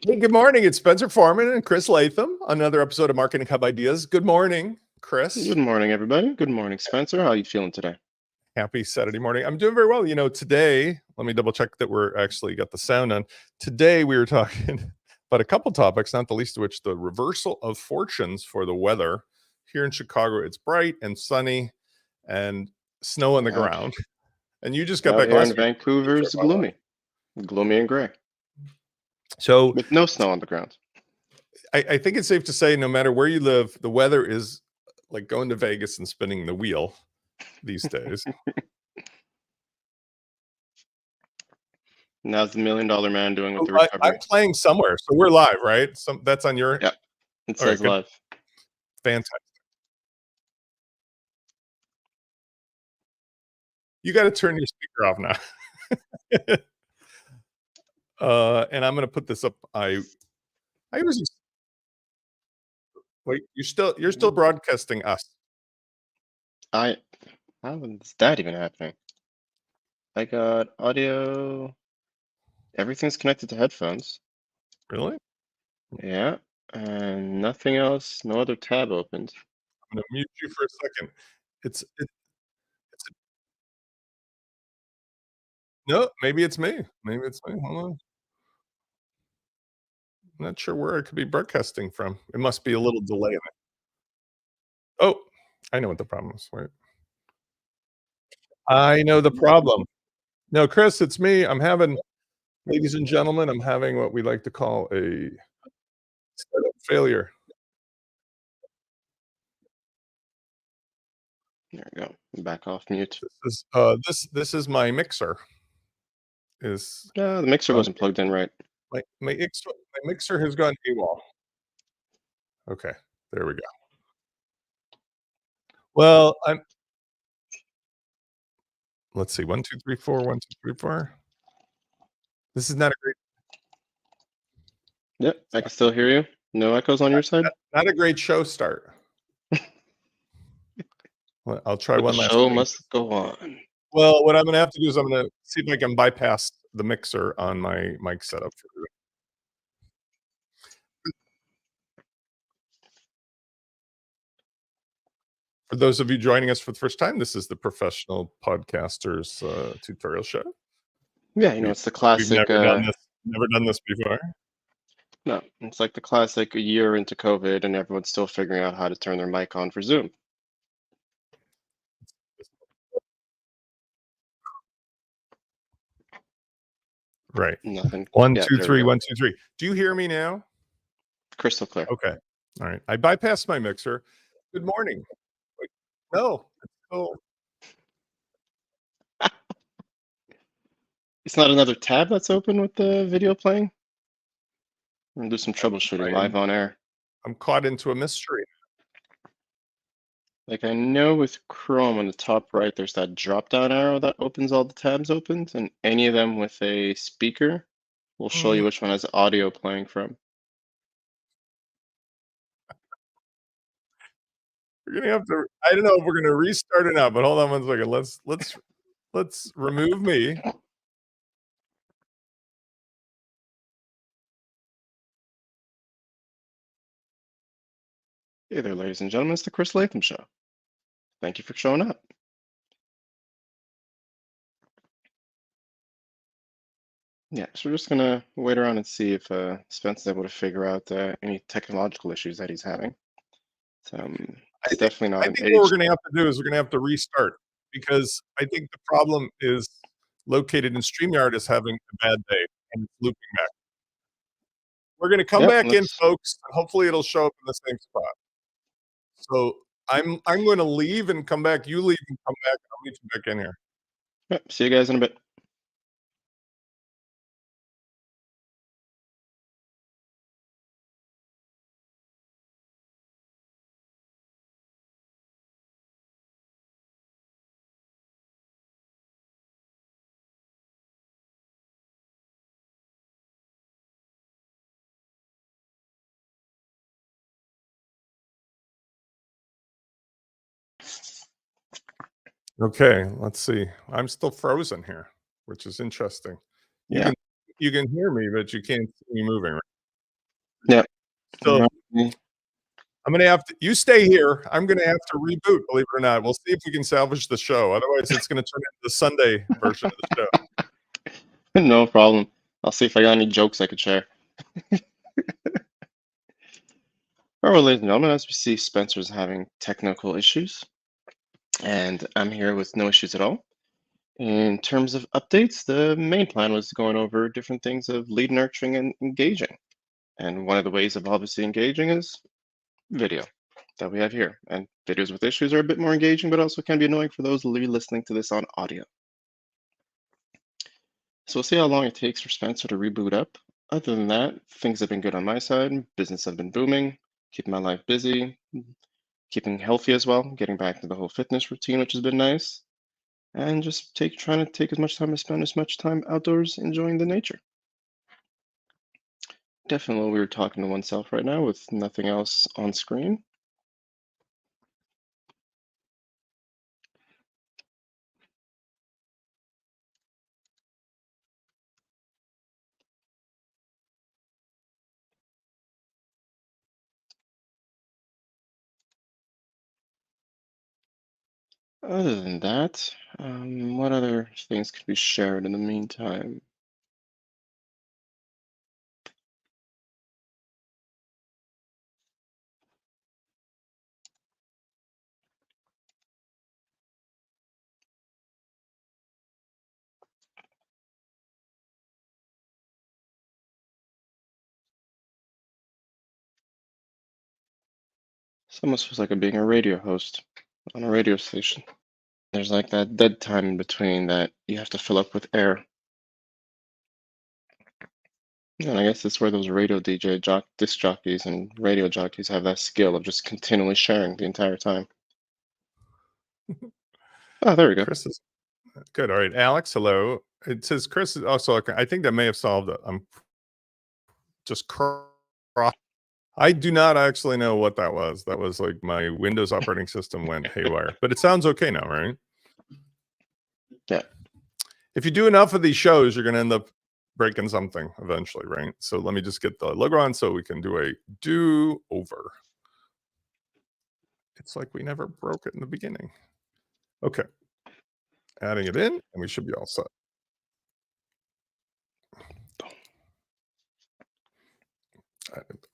Hey, good morning. It's Spencer Foreman and Chris Latham. Another episode of Marketing Hub Ideas. Good morning, Chris. Good morning, everybody. Good morning, Spencer. How are you feeling today? Happy Saturday morning. I'm doing very well. You know, today, let me double check that we're actually got the sound on. Today, we were talking about a couple topics, not the least of which the reversal of fortunes for the weather. Here in Chicago, it's bright and sunny and snow on the ground. And you just got back here last in week. Vancouver's gloomy and gray. So with no snow on the ground. I think it's safe to say no matter where you live, the weather is like going to Vegas and spinning the wheel these days. Now's the $1 Million Man doing with the recovery. I'm playing somewhere, so we're live, right? That's on your. Yeah, it says live. Fantastic. You got to turn your speaker off now. And I'm going to put this up. I was. Wait, you're still broadcasting us. How is that even happening? I got audio. Everything's connected to headphones. Really? Yeah, and nothing else. No other tab opened. I'm going to mute you for a second. No, maybe it's me. Maybe it's me. Hold on. I'm not sure where I could be broadcasting from. It must be a little delay in it. Oh, I know what the problem is. Wait. I know the problem. No, Chris, it's me. Ladies and gentlemen, I'm having what we like to call a setup failure. There we go. Back off mute. This is my mixer. The mixer wasn't plugged in right. My mixer has gone AWOL. Okay, there we go. Well, let's see. 1, 2, 3, 4. 1, 2, 3, 4. This is not a great. Yep, I can still hear you. No echoes on your side. Not a great show start. I'll try one last. The show must go on. Well, what I'm going to have to do is I'm going to see if I can bypass the mixer on my mic setup. For those of you joining us for the first time, this is the Professional Podcasters tutorial show. Yeah, it's the classic. We've never done this before. No, it's like the classic a year into COVID and everyone's still figuring out how to turn their mic on for Zoom. Right. Nothing. 1, 2, 3. 1, 2, 3. Do you hear me now? Crystal clear. Okay. All right. I bypassed my mixer. Good morning. Wait, no. It's not another tab that's open with the video playing? I'm going to do some troubleshooting live on air. I'm caught into a mystery. Like I know with Chrome on the top right, there's that drop-down arrow that opens all the tabs opened, and any of them with a speaker will show you which one has audio playing from. We're gonna have to. I don't know if we're gonna restart it now, but hold on 1 second. Let's remove me. Hey there, ladies and gentlemen. It's the Chris Latham Show. Thank you for showing up. Yeah, so we're just gonna wait around and see if Spencer's able to figure out any technological issues that he's having. It's definitely not. I think what we're gonna have to do is we're gonna have to restart because I think the problem is located in StreamYard is having a bad day and it's looping back. We're gonna come back in, folks, and hopefully it'll show up in the same spot. So I'm going to leave and come back. You leave and come back. I'll meet you back in here. Yep, see you guys in a bit. Okay, let's see. I'm still frozen here, which is interesting. Yeah. You can hear me, but you can't see me moving. Right? Yep. So Right. I'm gonna have to. You stay here. I'm gonna have to reboot. Believe it or not, we'll see if we can salvage the show. Otherwise, it's gonna turn into the Sunday version of the show. No problem. I'll see if I got any jokes I could share. All right, ladies and gentlemen, as we see, Spencer's having technical issues, and I'm here with no issues at all. In terms of updates, the main plan was going over different things of lead nurturing and engaging. And one of the ways of obviously engaging is video that we have here. And videos with issues are a bit more engaging, but also can be annoying for those listening to this on audio. So we'll see how long it takes for Spencer to reboot up. Other than that, things have been good on my side. Business have been booming, keeping my life busy, keeping healthy as well, getting back to the whole fitness routine, which has been nice. And just trying to take as much time to spend as much time outdoors enjoying the nature. Definitely we were talking to oneself right now with nothing else on screen. Other than that, what other things could be shared in the meantime? It almost feels like I'm being a radio host on a radio station. There's like that dead time in between that you have to fill up with air. And I guess that's where those radio disc jockeys and radio jockeys have that skill of just continually sharing the entire time. Oh, there we go. Chris is good. All right, Alex. Hello. It says Chris is also. I think that may have solved it. I'm just cross. I do not actually know what that was. That was like my Windows operating system went haywire, but it sounds okay now, right? Yeah. If you do enough of these shows, you're going to end up breaking something eventually, right? So let me just get the logo on so we can do a do-over. It's like we never broke it in the beginning. Okay. Adding it in, and we should be all set.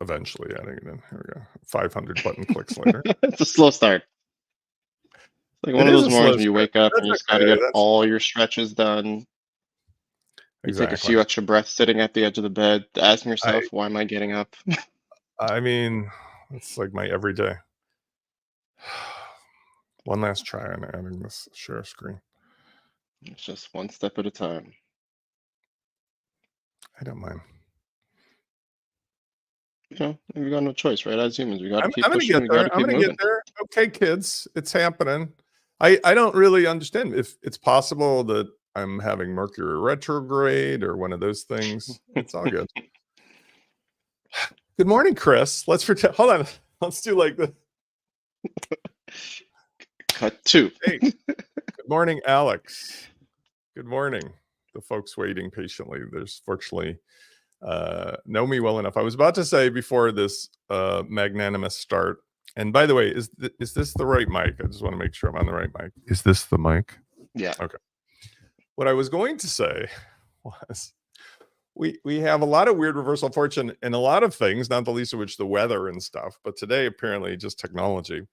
Eventually adding it in. Here we go. 500 button clicks later. It's a slow start. It's like one of those mornings when you wake up and you just got to get all your stretches done. You take a few extra breaths sitting at the edge of the bed, asking yourself, why am I getting up? I mean, it's like my everyday. One last try on adding this share screen. It's just one step at a time. I don't mind. You know, we got no choice, right? As humans, we got to keep I'm pushing. We got to keep moving. get there. Okay, kids, it's happening. I don't really understand if it's possible that I'm having Mercury retrograde or one of those things. It's all good. Good morning, Chris. Let's pretend. Hold on. Let's do like the cut two. Hey, good morning, Alex. Good morning. The folks waiting patiently. There's fortunately know me well enough. I was about to say before this magnanimous start. And by the way, is this the right mic? I just want to make sure I'm on the right mic. Is this the mic? Yeah. Okay. What I was going to say was we have a lot of weird reversal of fortune in a lot of things, not the least of which the weather and stuff. But today, apparently, just technology.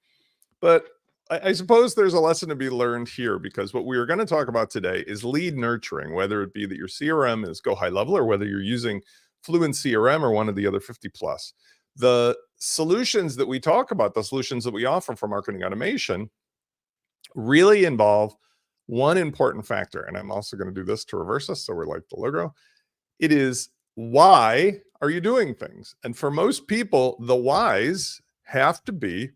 But I suppose there's a lesson to be learned here, because what we are going to talk about today is lead nurturing, whether it be that your CRM is GoHighLevel or whether you're using Fluent CRM or one of the other 50 plus. The solutions that we talk about, the solutions that we offer for marketing automation, really involve one important factor. And I'm also going to do this to reverse this, so we're like the logo. It is, why are you doing things? And for most people, the whys have to be,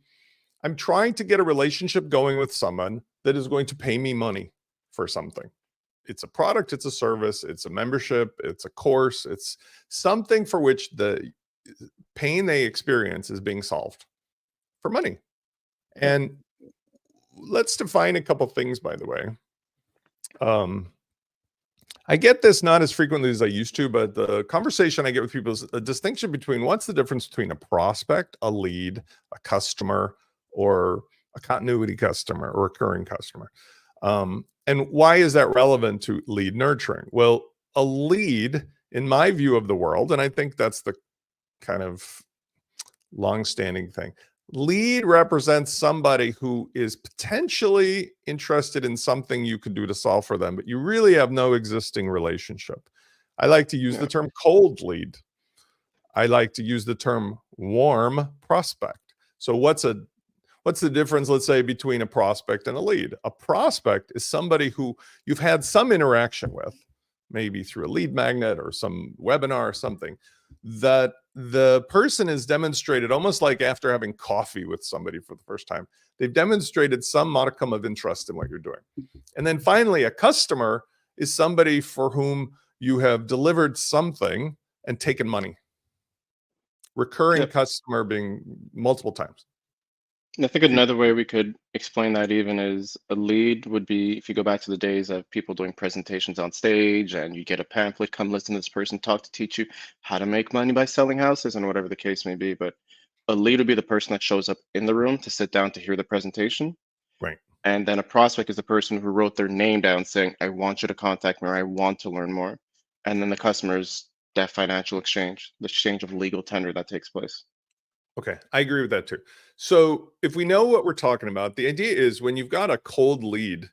I'm trying to get a relationship going with someone that is going to pay me money for something. It's a product, it's a service, it's a membership, it's a course, it's something for which the pain they experience is being solved for money. And let's define a couple things, by the way. I get this not as frequently as I used to, but the conversation I get with people is a distinction between what's the difference between a prospect, a lead, a customer, or a continuity customer or recurring customer. And why is that relevant to lead nurturing? Well, a lead, in my view of the world, and I think that's the kind of long-standing thing. Lead represents somebody who is potentially interested in something you could do to solve for them, but you really have no existing relationship. I like to use the term cold lead. I like to use the term warm prospect. So what's the difference, let's say, between a prospect and a lead? A prospect is somebody who you've had some interaction with, maybe through a lead magnet or some webinar or something, that the person has demonstrated, almost like after having coffee with somebody for the first time, they've demonstrated some modicum of interest in what you're doing. And then finally, a customer is somebody for whom you have delivered something and taken money. Recurring customer being multiple times. I think another way we could explain that even is a lead would be if you go back to the days of people doing presentations on stage and you get a pamphlet, come listen to this person talk to teach you how to make money by selling houses and whatever the case may be. But a lead would be the person that shows up in the room to sit down to hear the presentation. Right. And then a prospect is the person who wrote their name down saying, I want you to contact me or I want to learn more. And then the customer is that financial exchange, the exchange of legal tender that takes place. Okay, I agree with that too. So if we know what we're talking about, the idea is when you've got a cold lead,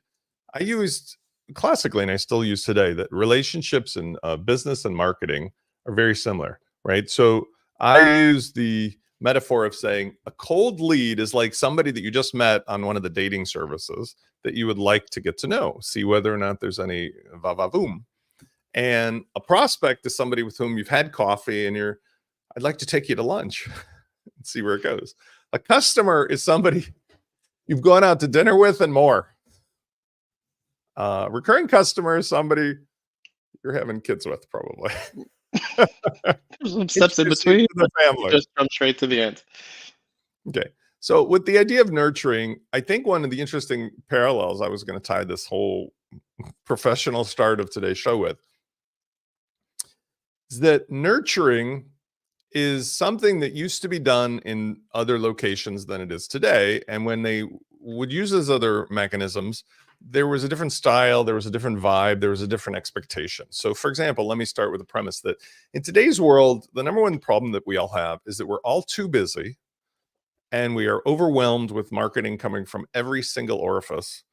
I used classically, and I still use today, that relationships in business and marketing are very similar, right? So I use the metaphor of saying a cold lead is like somebody that you just met on one of the dating services that you would like to get to know, see whether or not there's any va-va-voom. And a prospect is somebody with whom you've had coffee and I'd like to take you to lunch and see where it goes. A customer is somebody you've gone out to dinner with and more. Recurring customer is somebody you're having kids with, probably. There's some steps in between. The family. Just jump straight to the end. Okay. So with the idea of nurturing, I think one of the interesting parallels I was going to tie this whole professional start of today's show with is that nurturing is something that used to be done in other locations than it is today. And when they would use those other mechanisms, there was a different style, there was a different vibe, there was a different expectation. So for example, let me start with the premise that in today's world, the number one problem that we all have is that we're all too busy and we are overwhelmed with marketing coming from every single orifice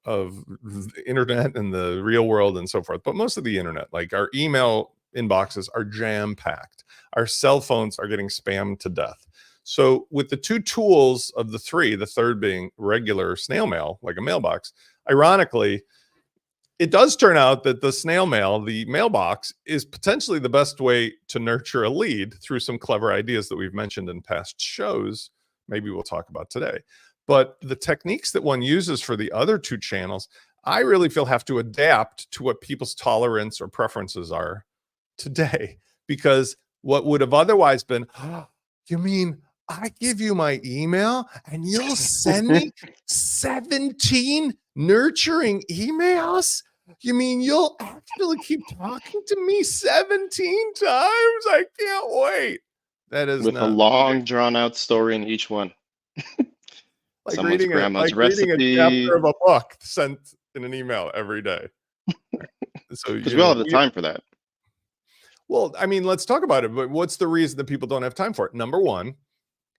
of the internet and the real world and so forth, but most of the internet, like our email inboxes are jam-packed. Our cell phones are getting spammed to death. So with the two tools of the three, the third being regular snail mail, like a mailbox, ironically, it does turn out that the snail mail, the mailbox, is potentially the best way to nurture a lead through some clever ideas that we've mentioned in past shows. Maybe we'll talk about today. But the techniques that one uses for the other two channels, I really feel have to adapt to what people's tolerance or preferences are today, because what would have otherwise been, oh, you mean I give you my email and you'll send me 17 nurturing emails? You mean you'll actually keep talking to me 17 times? I can't wait. That is with a long drawn out story in each one. like Someone's reading grandma's reading recipe. a chapter of a book sent in an email every day. So because we all have the time for that. Well, I mean, let's talk about it. But what's the reason that people don't have time for it? Number one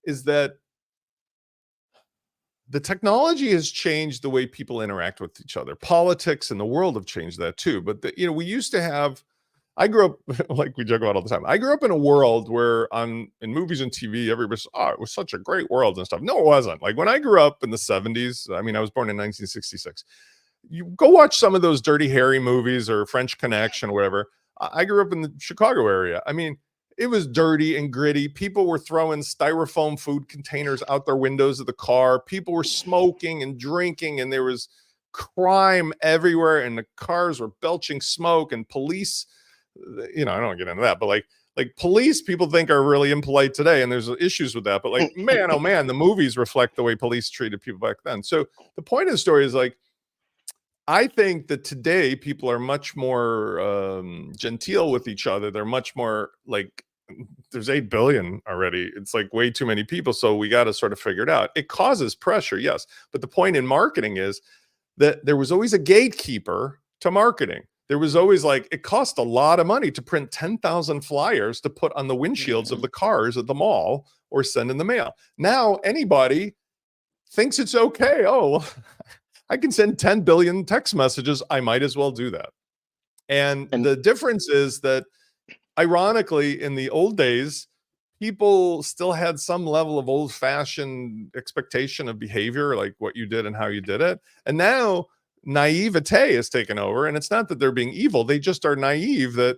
is that the technology has changed the way people interact with each other. Politics and the world have changed that too. But we used to have. I grew up, like we joke about all the time, I grew up in a world where in movies and TV, everybody said, oh, it was such a great world and stuff. No, it wasn't. Like when I grew up in the 70s, I mean, I was born in 1966. You go watch some of those Dirty Harry movies or French Connection or whatever. I grew up in the Chicago area. I mean, it was dirty and gritty. People were throwing styrofoam food containers out their windows of the car. People were smoking and drinking, and there was crime everywhere, and the cars were belching smoke, and police, I don't get into that, but like police people think are really impolite today, and there's issues with that. But like, man, oh man, the movies reflect the way police treated people back then. So the point of the story is like, I think that today people are much more genteel with each other. They're much more like, there's 8 billion already. It's like way too many people. So we got to sort of figure it out. It causes pressure, yes. But the point in marketing is that there was always a gatekeeper to marketing. There was always like, it cost a lot of money to print 10,000 flyers to put on the windshields of the cars at the mall or send in the mail. Now anybody thinks it's okay. Oh, well, I can send 10 billion text messages. I might as well do that. And the difference is that, ironically, in the old days, people still had some level of old-fashioned expectation of behavior, like what you did and how you did it. And now naivete has taken over. And it's not that they're being evil. They just are naive that,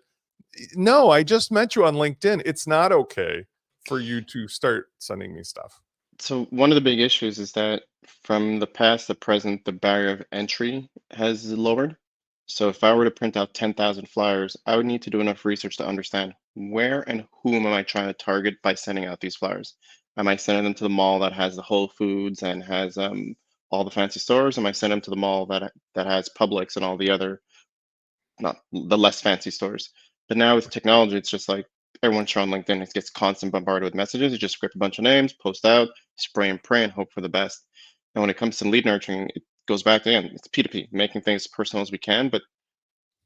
no, I just met you on LinkedIn. It's not okay for you to start sending me stuff. So one of the big issues is that from the past to present, the barrier of entry has lowered. So if I were to print out 10,000 flyers, I would need to do enough research to understand where and whom am I trying to target by sending out these flyers. Am I sending them to the mall that has the Whole Foods and has all the fancy stores? Am I sending them to the mall that has Publix and all the other, not the less fancy stores? But now with technology, it's just like everyone's on LinkedIn. It gets constant bombarded with messages. You just script a bunch of names, post out, spray and pray, and hope for the best. And when it comes to lead nurturing, it goes back to, again, it's P2P, making things personal as we can. But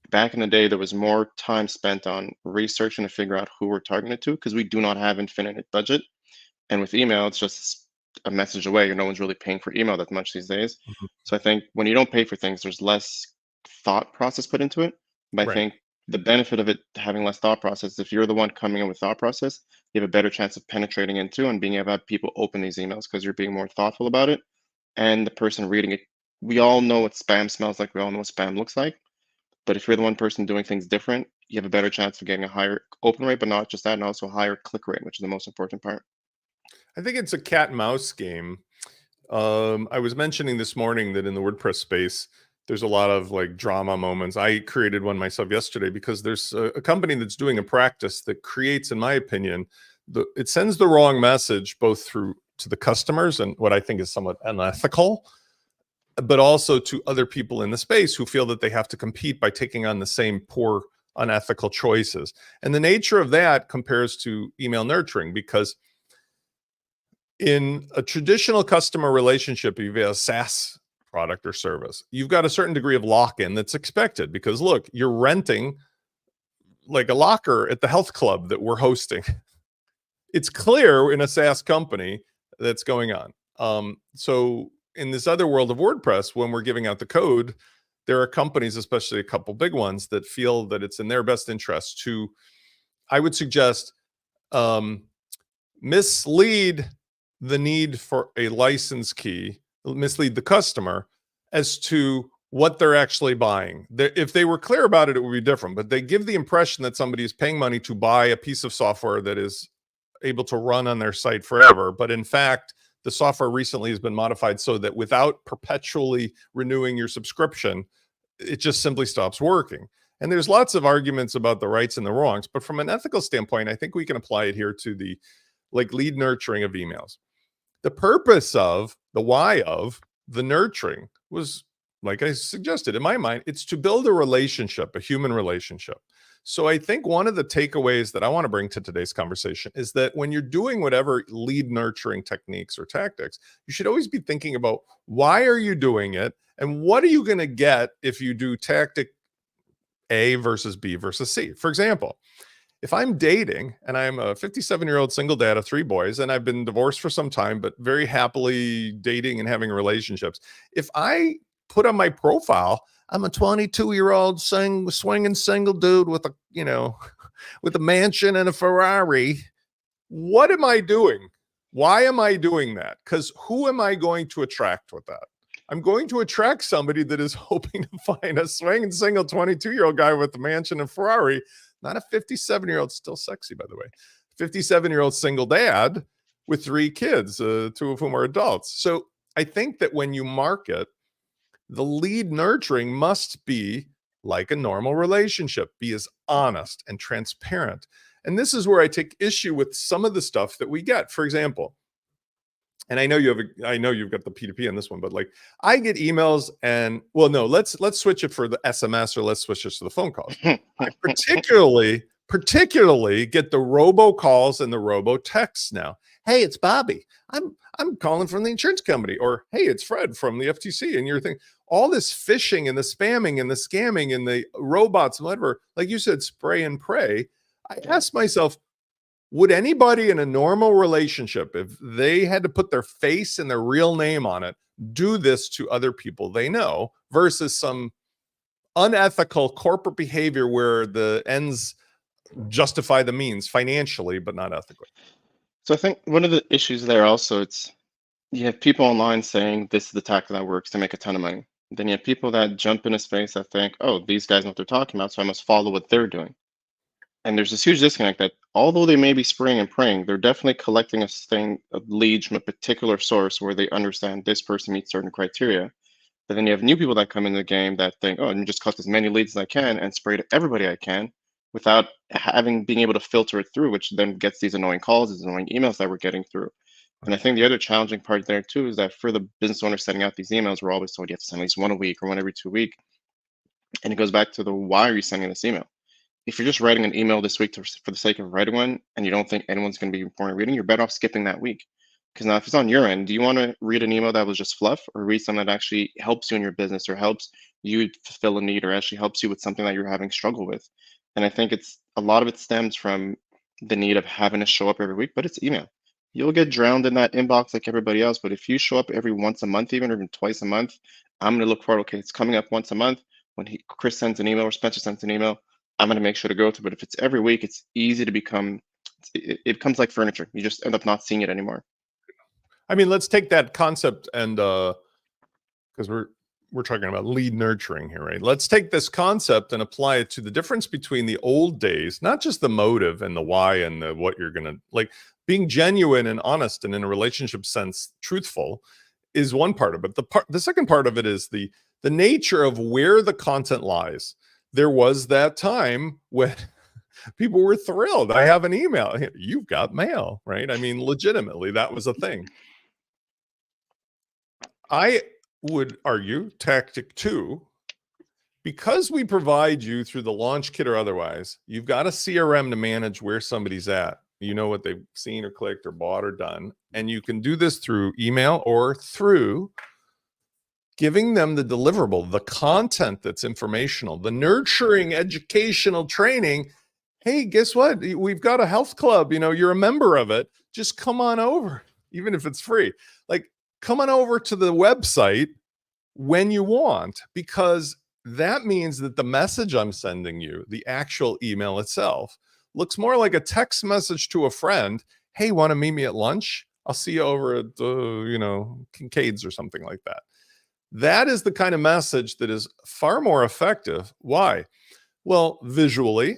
back in the day, there was more time spent on researching to figure out who we're targeting it to because we do not have infinite budget. And with email, it's just a message away. No one's really paying for email that much these days. Mhm. So I think when you don't pay for things, there's less thought process put into it. But I Right. think the benefit of it having less thought process, if you're the one coming in with thought process, you have a better chance of penetrating into and being able to have people open these emails because you're being more thoughtful about it. And the person reading it, we all know what spam smells like. We all know what spam looks like. But if you're the one person doing things different, you have a better chance of getting a higher open rate, but not just that, and also a higher click rate, which is the most important part. I think it's a cat and mouse game. I was mentioning this morning that in the WordPress space, there's a lot of like drama moments. I created one myself yesterday because there's a company that's doing a practice that creates, in my opinion, it sends the wrong message both through to the customers and what I think is somewhat unethical, but also to other people in the space who feel that they have to compete by taking on the same poor, unethical choices. And the nature of that compares to email nurturing, because in a traditional customer relationship, if you have a SaaS product or service, you've got a certain degree of lock-in that's expected because, look, you're renting like a locker at the health club that we're hosting. It's clear in a SaaS company that's going on. So in this other world of WordPress, when we're giving out the code, there are companies, especially a couple big ones, that feel that it's in their best interest to, I would suggest, mislead the need for a license key, mislead the customer as to what they're actually buying. If they were clear about it, it would be different, but they give the impression that somebody is paying money to buy a piece of software that is able to run on their site forever. But in fact, the software recently has been modified so that without perpetually renewing your subscription, it just simply stops working. And there's lots of arguments about the rights and the wrongs, but from an ethical standpoint, I think we can apply it here to the like lead nurturing of emails. The purpose of the why of the nurturing was, like I suggested, in my mind, it's to build a relationship, a human relationship. So I think one of the takeaways that I want to bring to today's conversation is that when you're doing whatever lead nurturing techniques or tactics, you should always be thinking about why are you doing it and what are you going to get if you do tactic A versus B versus C. For example, if I'm dating and I'm a 57-year-old single dad of 3 boys, and I've been divorced for some time, but very happily dating and having relationships, if I put on my profile, I'm a 22-year-old swinging single dude with a, with a mansion and a Ferrari, what am I doing? Why am I doing that? Because who am I going to attract with that? I'm going to attract somebody that is hoping to find a swinging single 22-year-old guy with a mansion and Ferrari, not a 57-year-old, still sexy, by the way, 57-year-old single dad with 3 kids, 2 of whom are adults. So I think that when you market, the lead nurturing must be like a normal relationship, be as honest and transparent. And this is where I take issue with some of the stuff that we get. For example, and I know you've got the P2P on this one, but like I get emails and well, no, let's switch it for the SMS or let's switch this to the phone calls. I particularly get the robocalls and the robo texts now. Hey, it's Bobby. I'm calling from the insurance company, or hey, it's Fred from the FTC. And you're thinking all this phishing and the spamming and the scamming and the robots and whatever, like you said, spray and pray. I asked myself, would anybody in a normal relationship, if they had to put their face and their real name on it, do this to other people they know versus some unethical corporate behavior where the ends justify the means financially, but not ethically? So I think one of the issues there also, it's you have people online saying this is the tactic that works to make a ton of money. Then you have people that jump in a space that think, oh, these guys know what they're talking about, so I must follow what they're doing. And there's this huge disconnect that although they may be spraying and praying, they're definitely collecting a thing of leads from a particular source where they understand this person meets certain criteria. But then you have new people that come in the game that think, oh, I'm just collect as many leads as I can and spray to everybody I can without having being able to filter it through, which then gets these annoying calls, these annoying emails that we're getting through. And I think the other challenging part there too is that for the business owner setting out these emails, we're always told you have to send at least one a week or one every 2 weeks. And it goes back to the why are you sending this email? If you're just writing an email this week for the sake of writing one and you don't think anyone's going to be important reading, you're better off skipping that week. Because now, if it's on your end, do you want to read an email that was just fluff or read something that actually helps you in your business or helps you fulfill a need or actually helps you with something that you're having struggle with? And I think it's a lot of it stems from the need of having to show up every week, but it's email. You'll get drowned in that inbox like everybody else. But if you show up every once a month, even or even twice a month, I'm going to look for, okay, it's coming up once a month. When Chris sends an email or Spencer sends an email, I'm going to make sure to go through. But if it's every week, it's easy to become, it becomes like furniture. You just end up not seeing it anymore. I mean, let's take that concept and because we're talking about lead nurturing here, right? Let's take this concept and apply it to the difference between the old days, not just the motive and the why and the what you're gonna like. Being genuine and honest and in a relationship sense, truthful is one part of it. The second part of it is the nature of where the content lies. There was that time when people were thrilled. I have an email. You've got mail, right? I mean, legitimately, that was a thing. I would argue tactic 2, because we provide you through the launch kit or otherwise, you've got a CRM to manage where somebody's at. You know what they've seen or clicked or bought or done. And you can do this through email or through giving them the deliverable, the content that's informational, the nurturing educational training. Hey, guess what? We've got a health club. You know, you're a member of it. Just come on over, even if it's free. Like, come on over to the website when you want, because that means that the message I'm sending you, the actual email itself, looks more like a text message to a friend. Hey, want to meet me at lunch? I'll see you over at, Kincaid's or something like that. That is the kind of message that is far more effective. Why? Well, visually,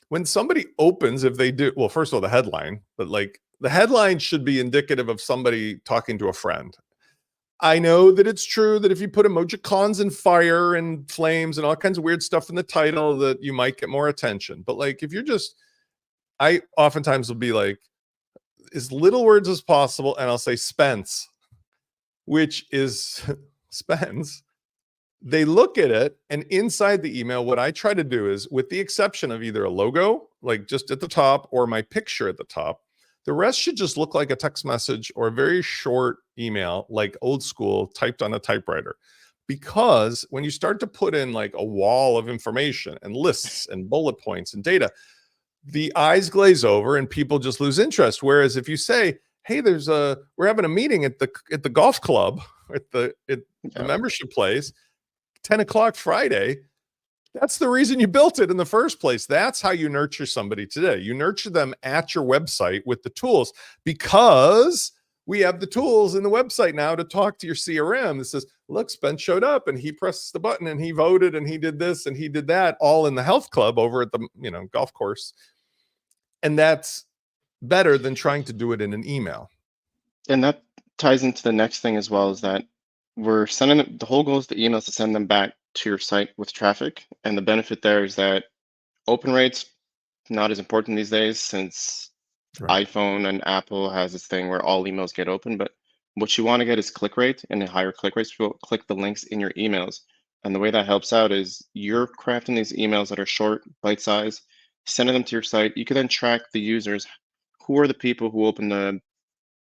when somebody opens, if they do, well, first of all, the headline, but like the headline should be indicative of somebody talking to a friend. I know that it's true that if you put emojicons and fire and flames and all kinds of weird stuff in the title, that you might get more attention. But like, if you're just, I oftentimes will be like, as little words as possible, and I'll say Spence, which is Spence. They look at it, and inside the email, what I try to do is, with the exception of either a logo, like just at the top, or my picture at the top, the rest should just look like a text message or a very short email, like old school, typed on a typewriter. Because when you start to put in like a wall of information and lists and bullet points and data, the eyes glaze over and people just lose interest. Whereas if you say, hey, we're having a meeting at the golf club, at the membership place, 10 o'clock Friday, that's the reason you built it in the first place. That's how you nurture somebody today. You nurture them at your website with the tools, because we have the tools in the website now to talk to your CRM that says, look, Spence showed up and he pressed the button and he voted and he did this and he did that, all in the health club over at the golf course. And that's better than trying to do it in an email. And that ties into the next thing as well, is that we're sending them, the whole goal is the emails to send them back to your site with traffic. And the benefit there is that open rates, not as important these days, since iPhone and Apple has this thing where all emails get open, but What you want to get is click rate, and a higher click rates will click the links in your emails. And the way that helps out is you're crafting these emails that are short, bite size, sending them to your site. You can then track the users. Who are the people who open the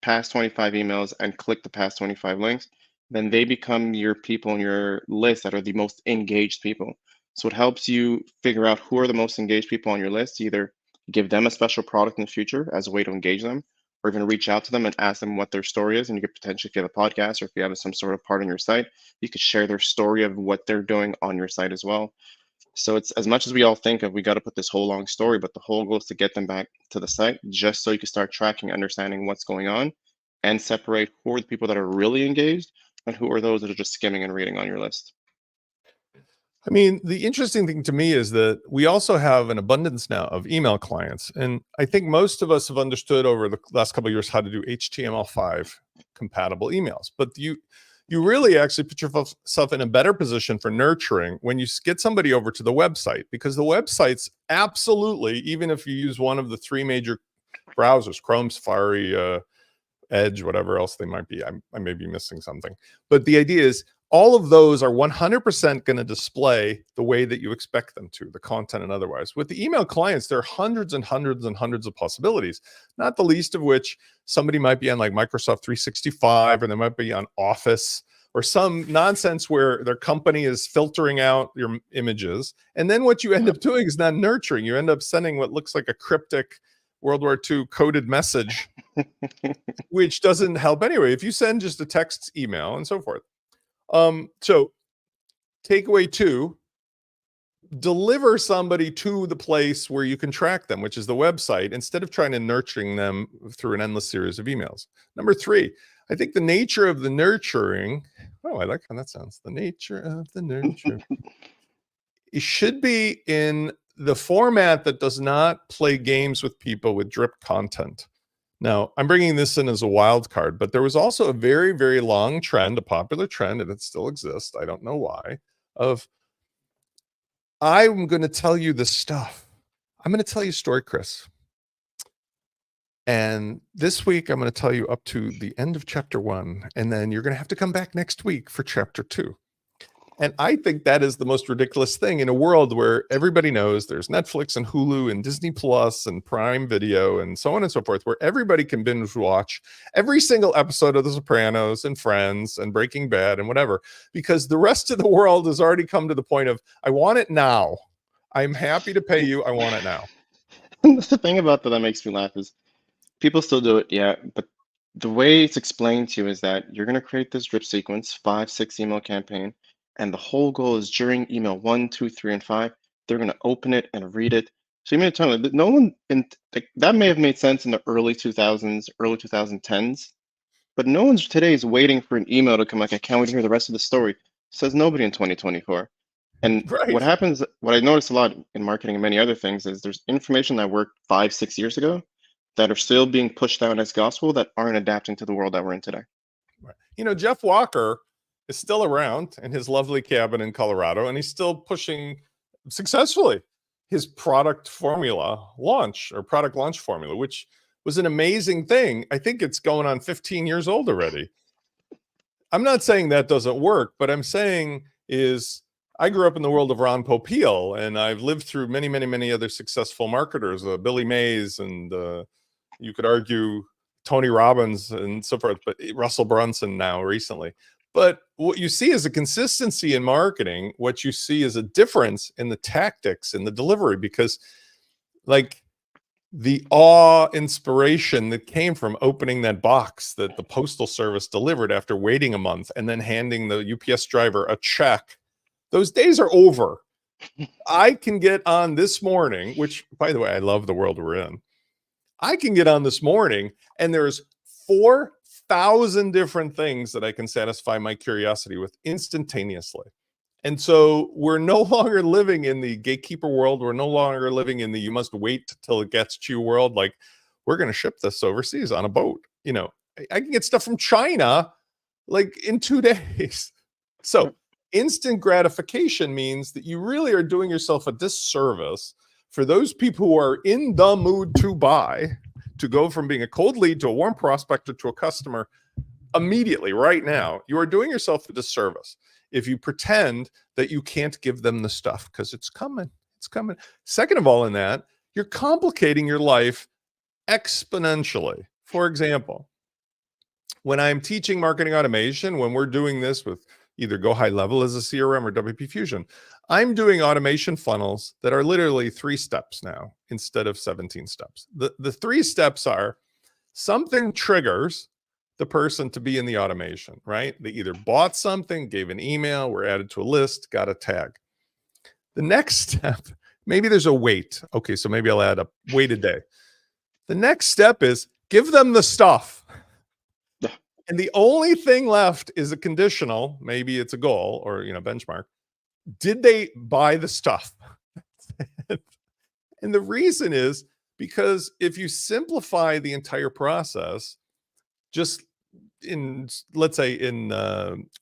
past 25 emails and click the past 25 links? Then they become your people in your list that are the most engaged people. So it helps you figure out who are the most engaged people on your list, either give them a special product in the future as a way to engage them, or even reach out to them and ask them what their story is. And you could potentially, if you have a podcast or if you have some sort of part on your site, you could share their story of what they're doing on your site as well. So it's as much as we all think of, we got to put this whole long story, but the whole goal is to get them back to the site just so you can start tracking, understanding what's going on, and separate who are the people that are really engaged and who are those that are just skimming and reading on your list. I mean, the interesting thing to me is that we also have an abundance now of email clients. And I think most of us have understood over the last couple of years how to do HTML5 compatible emails. But you really actually put yourself in a better position for nurturing when you get somebody over to the website, because the websites absolutely, even if you use one of the three major browsers, Chrome, Safari, Edge, whatever else they might be. I may be missing something. But the idea is all of those are 100% going to display the way that you expect them to, the content and otherwise. With the email clients, there are hundreds and hundreds and hundreds of possibilities, not the least of which somebody might be on like Microsoft 365, or they might be on Office, or some nonsense where their company is filtering out your images. And then what you end up doing is not nurturing. You end up sending what looks like a cryptic World War II coded message, which doesn't help anyway. If you send just a text email and so forth. So takeaway 2, deliver somebody to the place where you can track them, which is the website, instead of trying to nurturing them through an endless series of emails. Number 3, I think the nature of the nurturing, I like how that sounds. The nature of the nurture. It should be in the format that does not play games with people with drip content. Now, I'm bringing this in as a wild card, but there was also a very, very long trend, a popular trend, and it still exists, I don't know why, of I'm going to tell you this stuff. I'm going to tell you a story, Chris. And this week, I'm going to tell you up to the end of chapter 1, and then you're going to have to come back next week for chapter 2. And I think that is the most ridiculous thing in a world where everybody knows there's Netflix and Hulu and Disney Plus and Prime Video and so on and so forth, where everybody can binge watch every single episode of The Sopranos and Friends and Breaking Bad and whatever, because the rest of the world has already come to the point of, I want it now. I'm happy to pay you. I want it now. The thing about that makes me laugh is people still do it, yeah, but the way it's explained to you is that you're going to create this drip sequence, 5, 6 email campaign, and the whole goal is during email 1, 2, 3, and 5, they're going to open it and read it. So you mean to tell me that no one that may have made sense in the early 2000s, early 2010s, but no one's today is waiting for an email to come like, I can't wait to hear the rest of the story. Says nobody in 2024. And Right. what happens, what I notice a lot in marketing and many other things is there's information that worked 5, 6 years ago that are still being pushed down as gospel that aren't adapting to the world that we're in today. Right. You know, Jeff Walker is still around in his lovely cabin in Colorado, and he's still pushing successfully his product launch formula, which was an amazing thing. I think it's going on 15 years old already. I'm not saying that doesn't work, but I'm saying is I grew up in the world of Ron Popeil, and I've lived through many, many, many other successful marketers, Billy Mays, and you could argue Tony Robbins and so forth, but Russell Brunson now recently. But what you see is a consistency in marketing. What you see is a difference in the tactics in the delivery, because like the awe inspiration that came from opening that box that the postal service delivered after waiting a month and then handing the UPS driver a check, those days are over. I can get on this morning, which by the way, I love the world we're in. I can get on this morning and there's 4,000 different things that I can satisfy my curiosity with instantaneously. And so we're no longer living in the gatekeeper world. We're no longer living in the you must wait till it gets to you world. Like, we're going to ship this overseas on a boat. You know, I can get stuff from China like in 2 days. So instant gratification means that you really are doing yourself a disservice for those people who are in the mood to buy, to go from being a cold lead to a warm prospector to a customer immediately, right now, you are doing yourself a disservice if you pretend that you can't give them the stuff, because it's coming. It's coming. Second of all, in that, you're complicating your life exponentially. For example, when I'm teaching marketing automation, when we're doing this with either GoHighLevel as a CRM or WP Fusion, I'm doing automation funnels that are literally 3 steps now instead of 17 steps. The 3 steps are: something triggers the person to be in the automation, right? They either bought something, gave an email, were added to a list, got a tag. The next step, maybe there's a wait. Okay, so maybe I'll add a wait a day. The next step is give them the stuff. And the only thing left is a conditional, maybe it's a goal or, benchmark. Did they buy the stuff? And the reason is because if you simplify the entire process, just in, let's say, in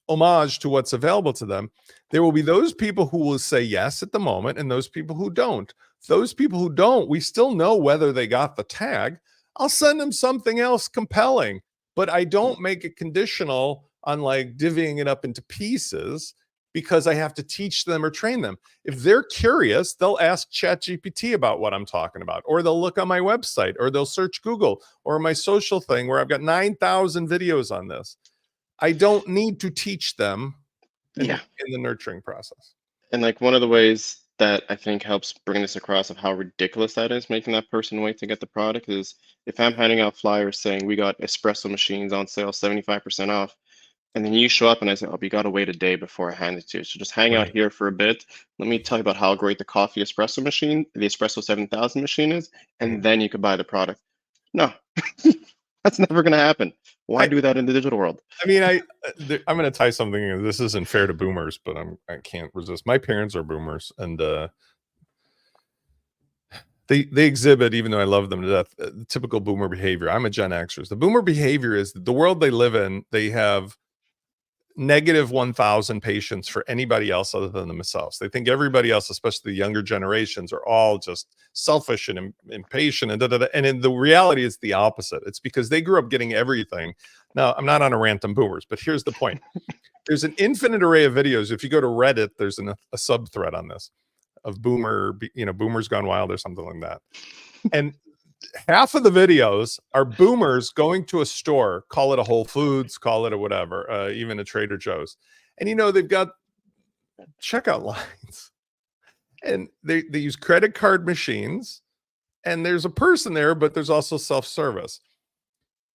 homage to what's available to them, there will be those people who will say yes at the moment and those people who don't. Those people who don't, we still know whether they got the tag. I'll send them something else compelling, but I don't make it conditional on like divvying it up into pieces, because I have to teach them or train them. If they're curious, they'll ask ChatGPT about what I'm talking about, or they'll look on my website, or they'll search Google or my social thing where I've got 9,000 videos on this. I don't need to teach them in the nurturing process. And like one of the ways that I think helps bring this across of how ridiculous that is, making that person wait to get the product, is if I'm handing out flyers saying we got espresso machines on sale 75% off, and then you show up and I say, oh, you got to wait a day before I hand it to you. So just hang out here for a bit. Let me tell you about how great the coffee espresso machine, the espresso 7000 machine is, and then you could buy the product. No, that's never going to happen. Why do that in the digital world? I mean, I'm going to tie something in. This isn't fair to boomers, but I can't resist. My parents are boomers, and they exhibit, even though I love them to death, typical boomer behavior. I'm a Gen Xer. The boomer behavior is the world they live in. They have negative 1,000 patience for anybody else other than themselves. They think everybody else, especially the younger generations, are all just selfish and impatient and And in the reality, it's the opposite. It's because they grew up getting everything. Now, I'm not on a rant on boomers, but here's the point. There's an infinite array of videos. If you go to Reddit, there's a sub thread on this of boomers gone wild or something like that. And half of the videos are boomers going to a store, call it a Whole Foods, call it a whatever, even a Trader Joe's. And, they've got checkout lines and they use credit card machines, and there's a person there, but there's also self-service.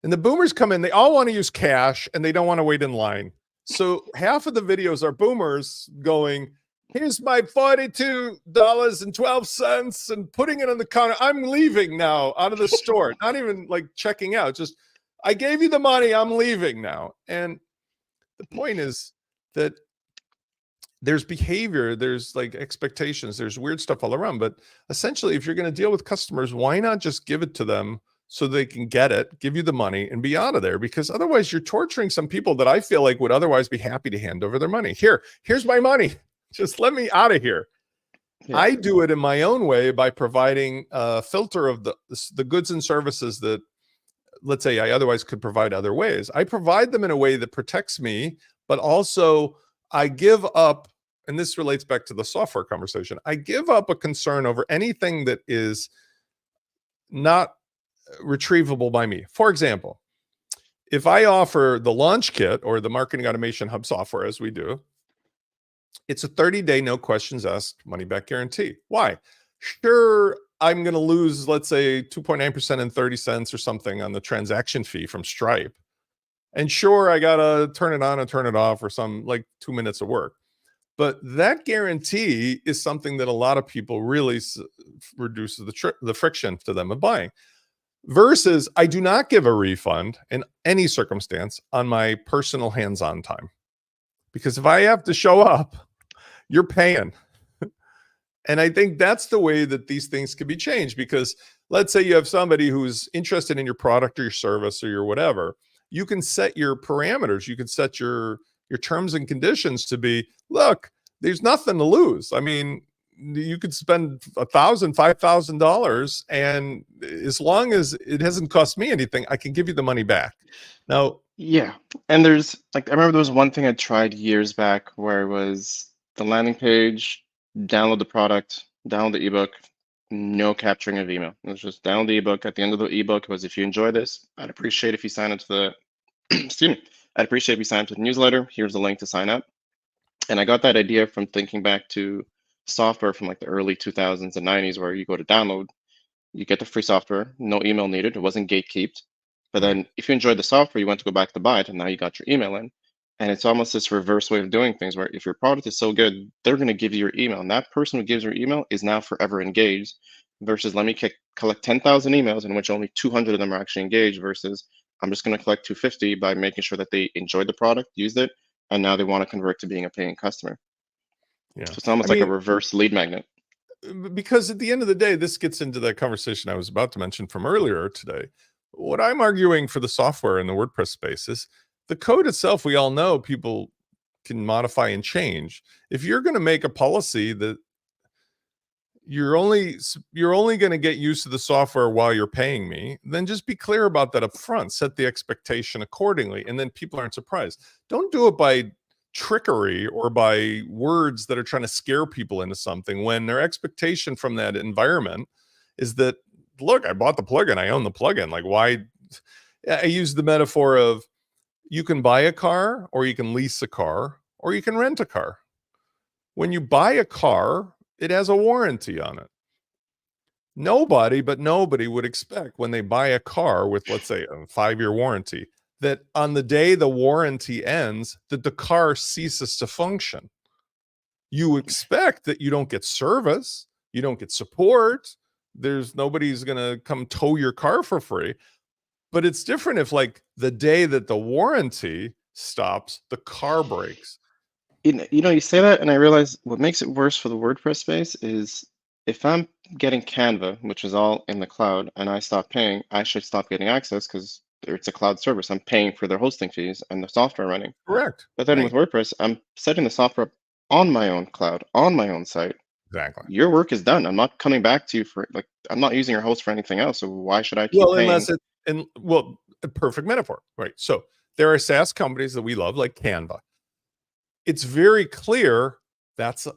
And the boomers come in, they all want to use cash and they don't want to wait in line. So half of the videos are boomers going, here's my $42.12 and putting it on the counter. I'm leaving now out of the store. Not even like checking out. Just, I gave you the money. I'm leaving now. And the point is that there's behavior, there's like expectations, there's weird stuff all around. But essentially, if you're going to deal with customers, why not just give it to them so they can get it, give you the money, and be out of there? Because otherwise you're torturing some people that I feel like would otherwise be happy to hand over their money. Here's my money. Just let me out of here. Yeah. I do it in my own way by providing a filter of the goods and services that, let's say, I otherwise could provide other ways. I provide them in a way that protects me, but also I give up, and this relates back to the software conversation, I give up a concern over anything that is not retrievable by me. For example, if I offer the launch kit or the marketing automation hub software, as we do, it's a 30-day, no questions asked, money back guarantee. Why? Sure, I'm going to lose, let's say, 2.9% and 30 cents or something on the transaction fee from Stripe. And sure, I got to turn it on and turn it off for some like 2 minutes of work. But that guarantee is something that a lot of people really reduces the friction to them of buying. Versus, I do not give a refund in any circumstance on my personal hands-on time. Because if I have to show up, you're paying. And I think that's the way that these things can be changed. Because let's say you have somebody who's interested in your product or your service or your whatever, you can set your parameters. You can set your terms and conditions to be, look, there's nothing to lose. I mean, you could spend $1,000, $5,000, and as long as it hasn't cost me anything, I can give you the money back. Now, Yeah. And there's like I remember there was one thing I tried years back where it was the landing page, download the product, download the ebook, no capturing of email. It was just download the ebook. At the end of the ebook was if you enjoy this, I'd appreciate if you sign up to the excuse me. I'd appreciate if you sign up to the newsletter. Here's the link to sign up. And I got that idea from thinking back to software from like the early 2000s and 90s where you go to download, you get the free software, no email needed. It wasn't gatekept. But Right. then if you enjoyed the software, you went to go back to buy it, and now you got your email in. And it's almost this reverse way of doing things where if your product is so good, they're going to give you your email. And that person who gives your email is now forever engaged versus let me collect 10,000 emails in which only 200 of them are actually engaged versus I'm just going to collect 250 by making sure that they enjoyed the product, used it, and now they want to convert to being a paying customer. Yeah. So it's I almost like a mean, reverse lead magnet. because at the end of the day, this gets into that conversation I was about to mention from earlier today. What I'm arguing for the software in the WordPress space is the code itself, we all know people can modify and change. If you're going to make a policy that you're only going to get used to the software while you're paying me, then just be clear about that up front, set the expectation accordingly, and then people aren't surprised. Don't do it by trickery or by words that are trying to scare people into something when their expectation from that environment is that, look, I bought the plugin, I own the plugin. Like, why? I use the metaphor of you can buy a car or you can lease a car or you can rent a car. When you buy a car, it has a warranty on it. Nobody would expect when they buy a car with, let's say, a 5-year warranty, that on the day the warranty ends, that the car ceases to function. You expect that you don't get service, you don't get support. There's nobody's going to come tow your car for free. But it's different if, like, the day that the warranty stops, the car breaks. You say that, and I realize what makes it worse for the WordPress space is if I'm getting Canva, which is all in the cloud, and I stop paying, I should stop getting access because it's a cloud service. I'm paying for their hosting fees and the software running. Correct. But then with Right. WordPress, I'm setting the software up on my own cloud, on my own site. Exactly. Your work is done. I'm not coming back to you for like I'm not using your host for anything else. So why should I keep Well, paying? unless it and well, a perfect metaphor, right? So there are SaaS companies that we love, like Canva. It's very clear that's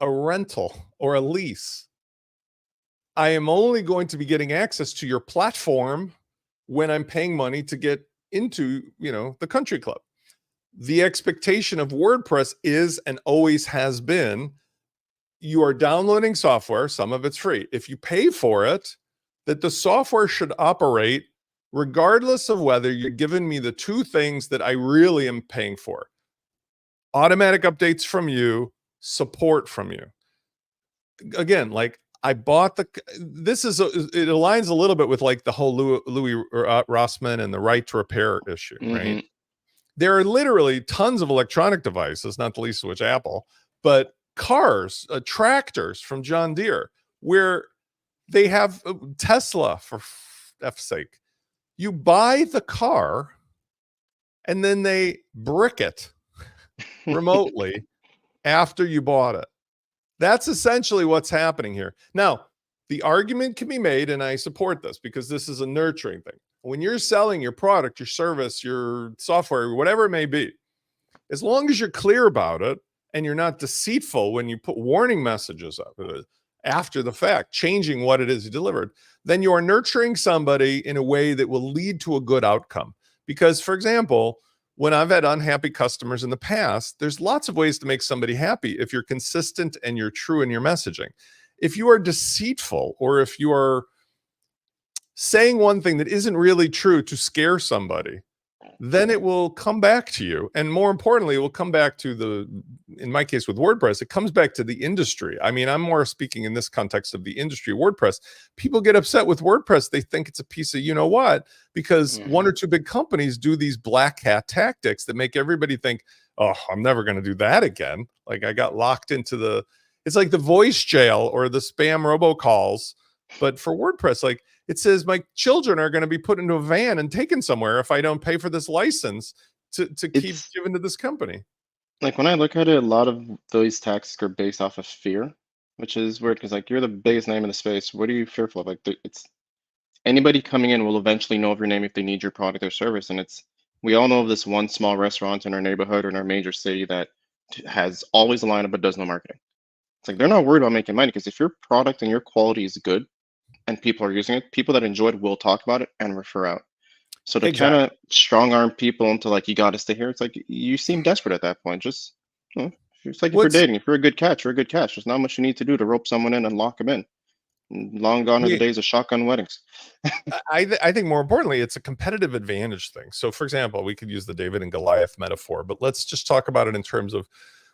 a rental or a lease. I am only going to be getting access to your platform when I'm paying money to get into, the country club. The expectation of WordPress is and always has been you are downloading software, some of it's free. If you pay for it, that the software should operate regardless of whether you're giving me the two things that I really am paying for: automatic updates from you, support from you. Again, like, I bought this is it aligns a little bit with like the whole Louis Rossman and the right to repair issue, right? Hmm. There are literally tons of electronic devices, not the least of which Apple, but cars, tractors from John Deere, where they have Tesla, for F's sake. You buy the car and then they brick it remotely after you bought it. That's essentially what's happening here. Now, the argument can be made, and I support this because this is a nurturing thing. When you're selling your product, your service, your software, whatever it may be, as long as you're clear about it and you're not deceitful when you put warning messages up after the fact, changing what it is you delivered, then you are nurturing somebody in a way that will lead to a good outcome. Because, for example, when I've had unhappy customers in the past, there's lots of ways to make somebody happy if you're consistent and you're true in your messaging. If you are deceitful, or if you are saying one thing that isn't really true to scare somebody, then it will come back to you. And more importantly, it will come back to in my case with WordPress, it comes back to the industry. I mean, I'm more speaking in this context of the industry, WordPress. People get upset with WordPress. They think it's a piece of, what, because one Hmm. or two big companies do these black hat tactics that make everybody think, oh, I'm never going to do that again. Like, I got locked into it's like the voice jail or the spam robocalls. But for WordPress, like, it says my children are going to be put into a van and taken somewhere if I don't pay for this license to keep It's giving to this company. like when I look at it, a lot of those tactics are based off of fear, which is weird because like you're the biggest name in the space. What are you fearful of? Like it's anybody coming in will eventually know of your name if they need your product or service, and it's We all know of this one small restaurant in our neighborhood or in our major city that has always a lineup but does no marketing. It's like they're not worried about making money because if your product and your quality is good and people are using it, people that enjoy it will talk about it and refer out. So to kind Exactly. of strong arm people into like you got to stay here, it's like you seem desperate at that point. Just you know, it's like if you're What's dating, if you're a good catch, you're a good catch. There's not much you need to do to rope someone in and lock them in. Long gone are the we days of shotgun weddings. I think more importantly, it's a competitive advantage thing. So, for example, we could use the David and Goliath metaphor, but let's just talk about it in terms of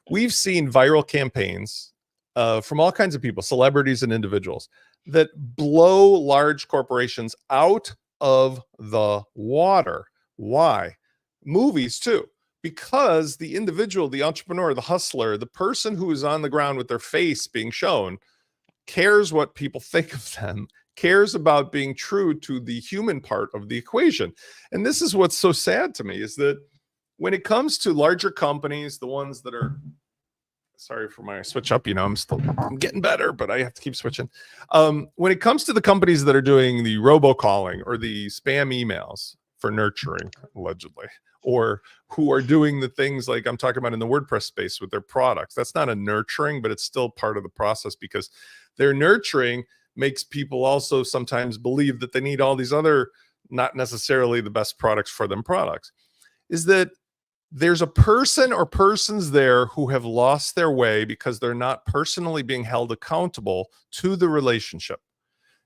we've seen viral campaigns from all kinds of people, celebrities and individuals, that blow large corporations out of the water. Why? Movies too. Because the individual, the entrepreneur, the hustler, the person who is on the ground with their face being shown cares what people think of them, cares about being true to the human part of the equation. And this is what's so sad to me is that when it comes to larger companies, the ones that are sorry for my switch up, I'm getting better, but I have to keep switching. When it comes to the companies that are doing the robocalling or the spam emails for nurturing, allegedly, or who are doing the things like I'm talking about in the WordPress space with their products, that's not a nurturing, but it's still part of the process because their nurturing makes people also sometimes believe that they need all these other, not necessarily the best products for them products. Is that there's a person or persons there who have lost their way because they're not personally being held accountable to the relationship.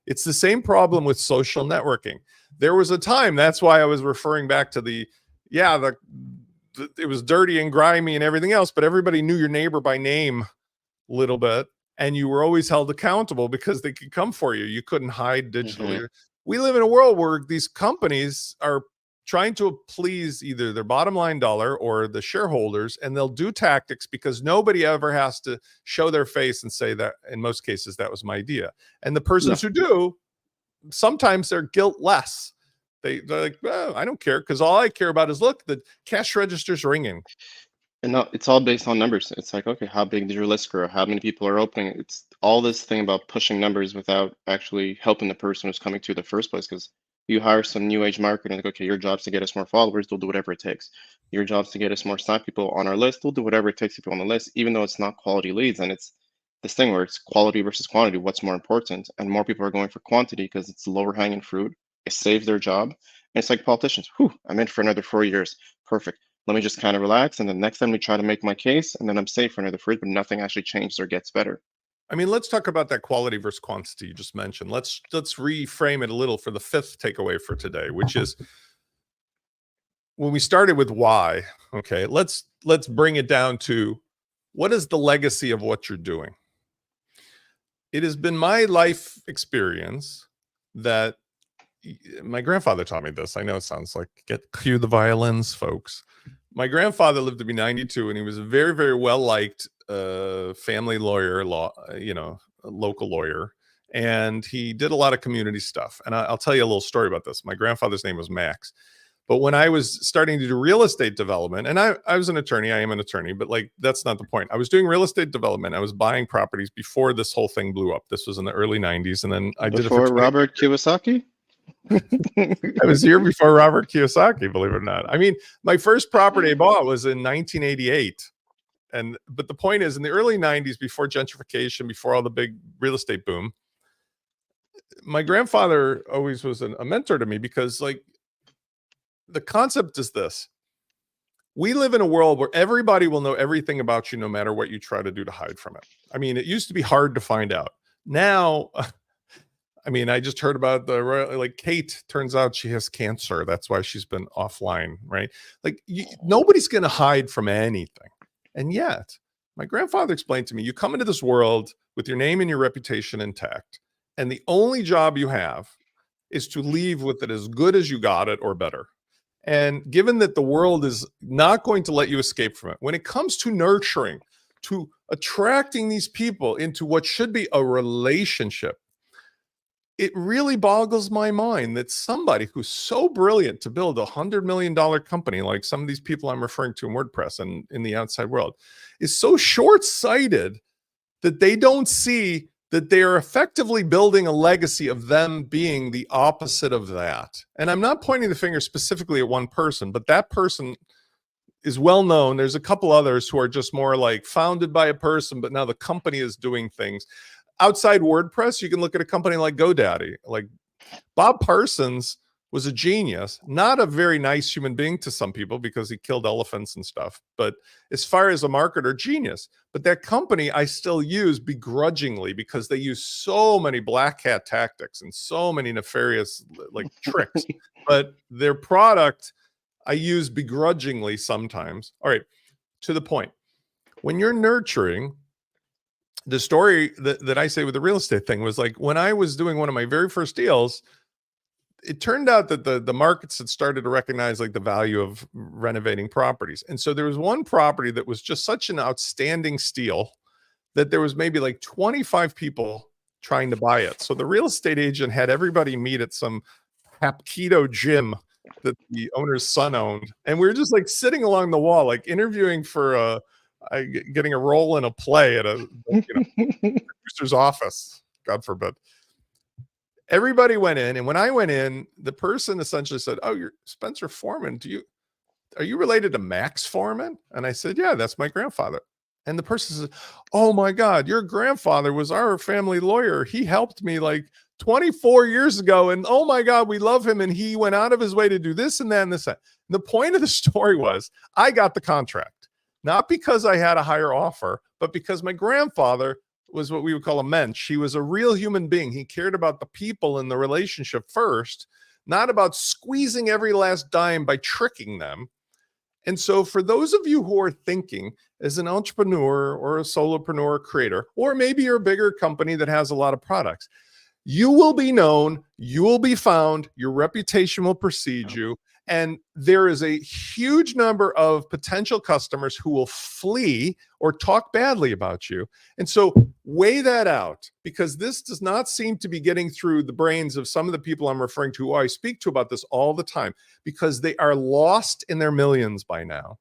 It's the same problem with social networking. There was a time, that's why I was referring back to it was dirty and grimy and everything else, but everybody knew your neighbor by name a little bit, and you were always held accountable because they could come for you. You couldn't hide Hmm. digitally. We live in a world where these companies are trying to please either their bottom line dollar or the shareholders, and they'll do tactics because nobody ever has to show their face and say that in most cases that was my idea. And the persons No, who do, sometimes they're guiltless. They're like, well, I don't care because all I care about is look, the cash register's ringing. and no, it's all based on numbers. It's like, okay, how big did your list grow? How many people are opening? It's all this thing about pushing numbers without actually helping the person who's coming to the first place. Because you hire some new age marketing, like, okay, your job's to get us more followers, they'll do whatever it takes. Your job's to get us more stock people on our list, they'll do whatever it takes to be on the list, even though it's not quality leads. And it's this thing where it's quality versus quantity. What's more important? And more people are going for quantity because it's lower hanging fruit. It saves their job. And it's like politicians. Whew, I'm in for another 4 years. Perfect. Let me just kind of relax. And then next time we try to make my case, and then I'm safe for another fridge, but nothing actually changes or gets better. I mean, let's talk about that quality versus quantity you just mentioned. Let's reframe it a little for the fifth takeaway for today, which is when we started with why. Okay, let's bring it down to what is the legacy of what you're doing. It has been my life experience that my grandfather taught me this. I know it sounds like cue the violins, folks. My grandfather lived to be 92, and he was a very, very well liked family lawyer, a local lawyer, and he did a lot of community stuff. And I'll tell you a little story about this. My grandfather's name was Max. But when I was starting to do real estate development, and I was an attorney, I am an attorney, but like that's not the point. I was doing real estate development. I was buying properties before this whole thing blew up. This was in the early 90s. And then I did it for Before 20. Robert Kiyosaki? I was here before Robert Kiyosaki, believe it or not. I mean, my first property I bought was in 1988. But the point is, in the early 90s, before gentrification, before all the big real estate boom, my grandfather always was a mentor to me because, like, the concept is this: we live in a world where everybody will know everything about you, no matter what you try to do to hide from it. I mean, it used to be hard to find out. Now, I mean, I just heard about like Kate. Turns out she has cancer. That's why she's been offline, right? Like nobody's going to hide from anything. And yet, my grandfather explained to me, you come into this world with your name and your reputation intact, and the only job you have is to leave with it as good as you got it or better. And given that the world is not going to let you escape from it, when it comes to nurturing, to attracting these people into what should be a relationship, it really boggles my mind that somebody who's so brilliant to build $100 million company, like some of these people I'm referring to in WordPress and in the outside world, is so short sighted that they don't see that they are effectively building a legacy of them being the opposite of that. And I'm not pointing the finger specifically at one person, but that person is well known. There's a couple others who are just more like founded by a person, but now the company is doing things. Outside WordPress, you can look at a company like GoDaddy. Like Bob Parsons was a genius, not a very nice human being to some people because he killed elephants and stuff. But as far as a marketer, genius. But that company I still use begrudgingly because they use so many black hat tactics and so many nefarious like tricks. But their product I use begrudgingly sometimes. All right, to the point. When you're nurturing, the story that I say with the real estate thing was like when I was doing one of my very first deals, it turned out that the markets had started to recognize like the value of renovating properties. And so there was one property that was just such an outstanding steal that there was maybe like 25 people trying to buy it. So the real estate agent had everybody meet at some Hapkido gym that the owner's son owned. And we were just like sitting along the wall, like interviewing for getting a role in a play at a producer's office, God forbid. Everybody went in, and when I went in, the person essentially said, "Oh, you're Spencer Foreman. Are you related to Max Foreman?" And I said, "Yeah, that's my grandfather." And the person said, "Oh my God, your grandfather was our family lawyer. He helped me like 24 years ago, and oh my God, we love him. And he went out of his way to do this and that and this." And the point of the story was, I got the contract, not because I had a higher offer, but because my grandfather was what we would call a mensch. He was a real human being. He cared about the people and the relationship first, not about squeezing every last dime by tricking them. And so for those of you who are thinking as an entrepreneur or a solopreneur creator, or maybe you're a bigger company that has a lot of products, you will be known, you will be found, your reputation will precede you. And there is a huge number of potential customers who will flee or talk badly about you. And so weigh that out, because this does not seem to be getting through the brains of some of the people I'm referring to, who I speak to about this all the time, because they are lost in their millions by now.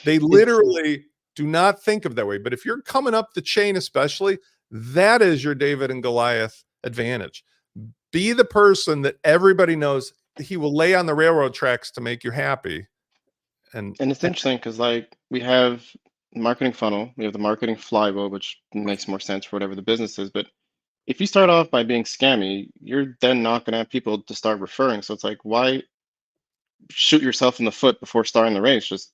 They literally do not think of that way. But if you're coming up the chain, especially, that is your David and Goliath advantage. Be the person that everybody knows he will lay on the railroad tracks to make you happy. And it's interesting because like we have marketing funnel, we have the marketing flywheel, which makes more sense for whatever the business is. But if you start off by being scammy, you're then not going to have people to start referring. So it's like, why shoot yourself in the foot before starting the race? Just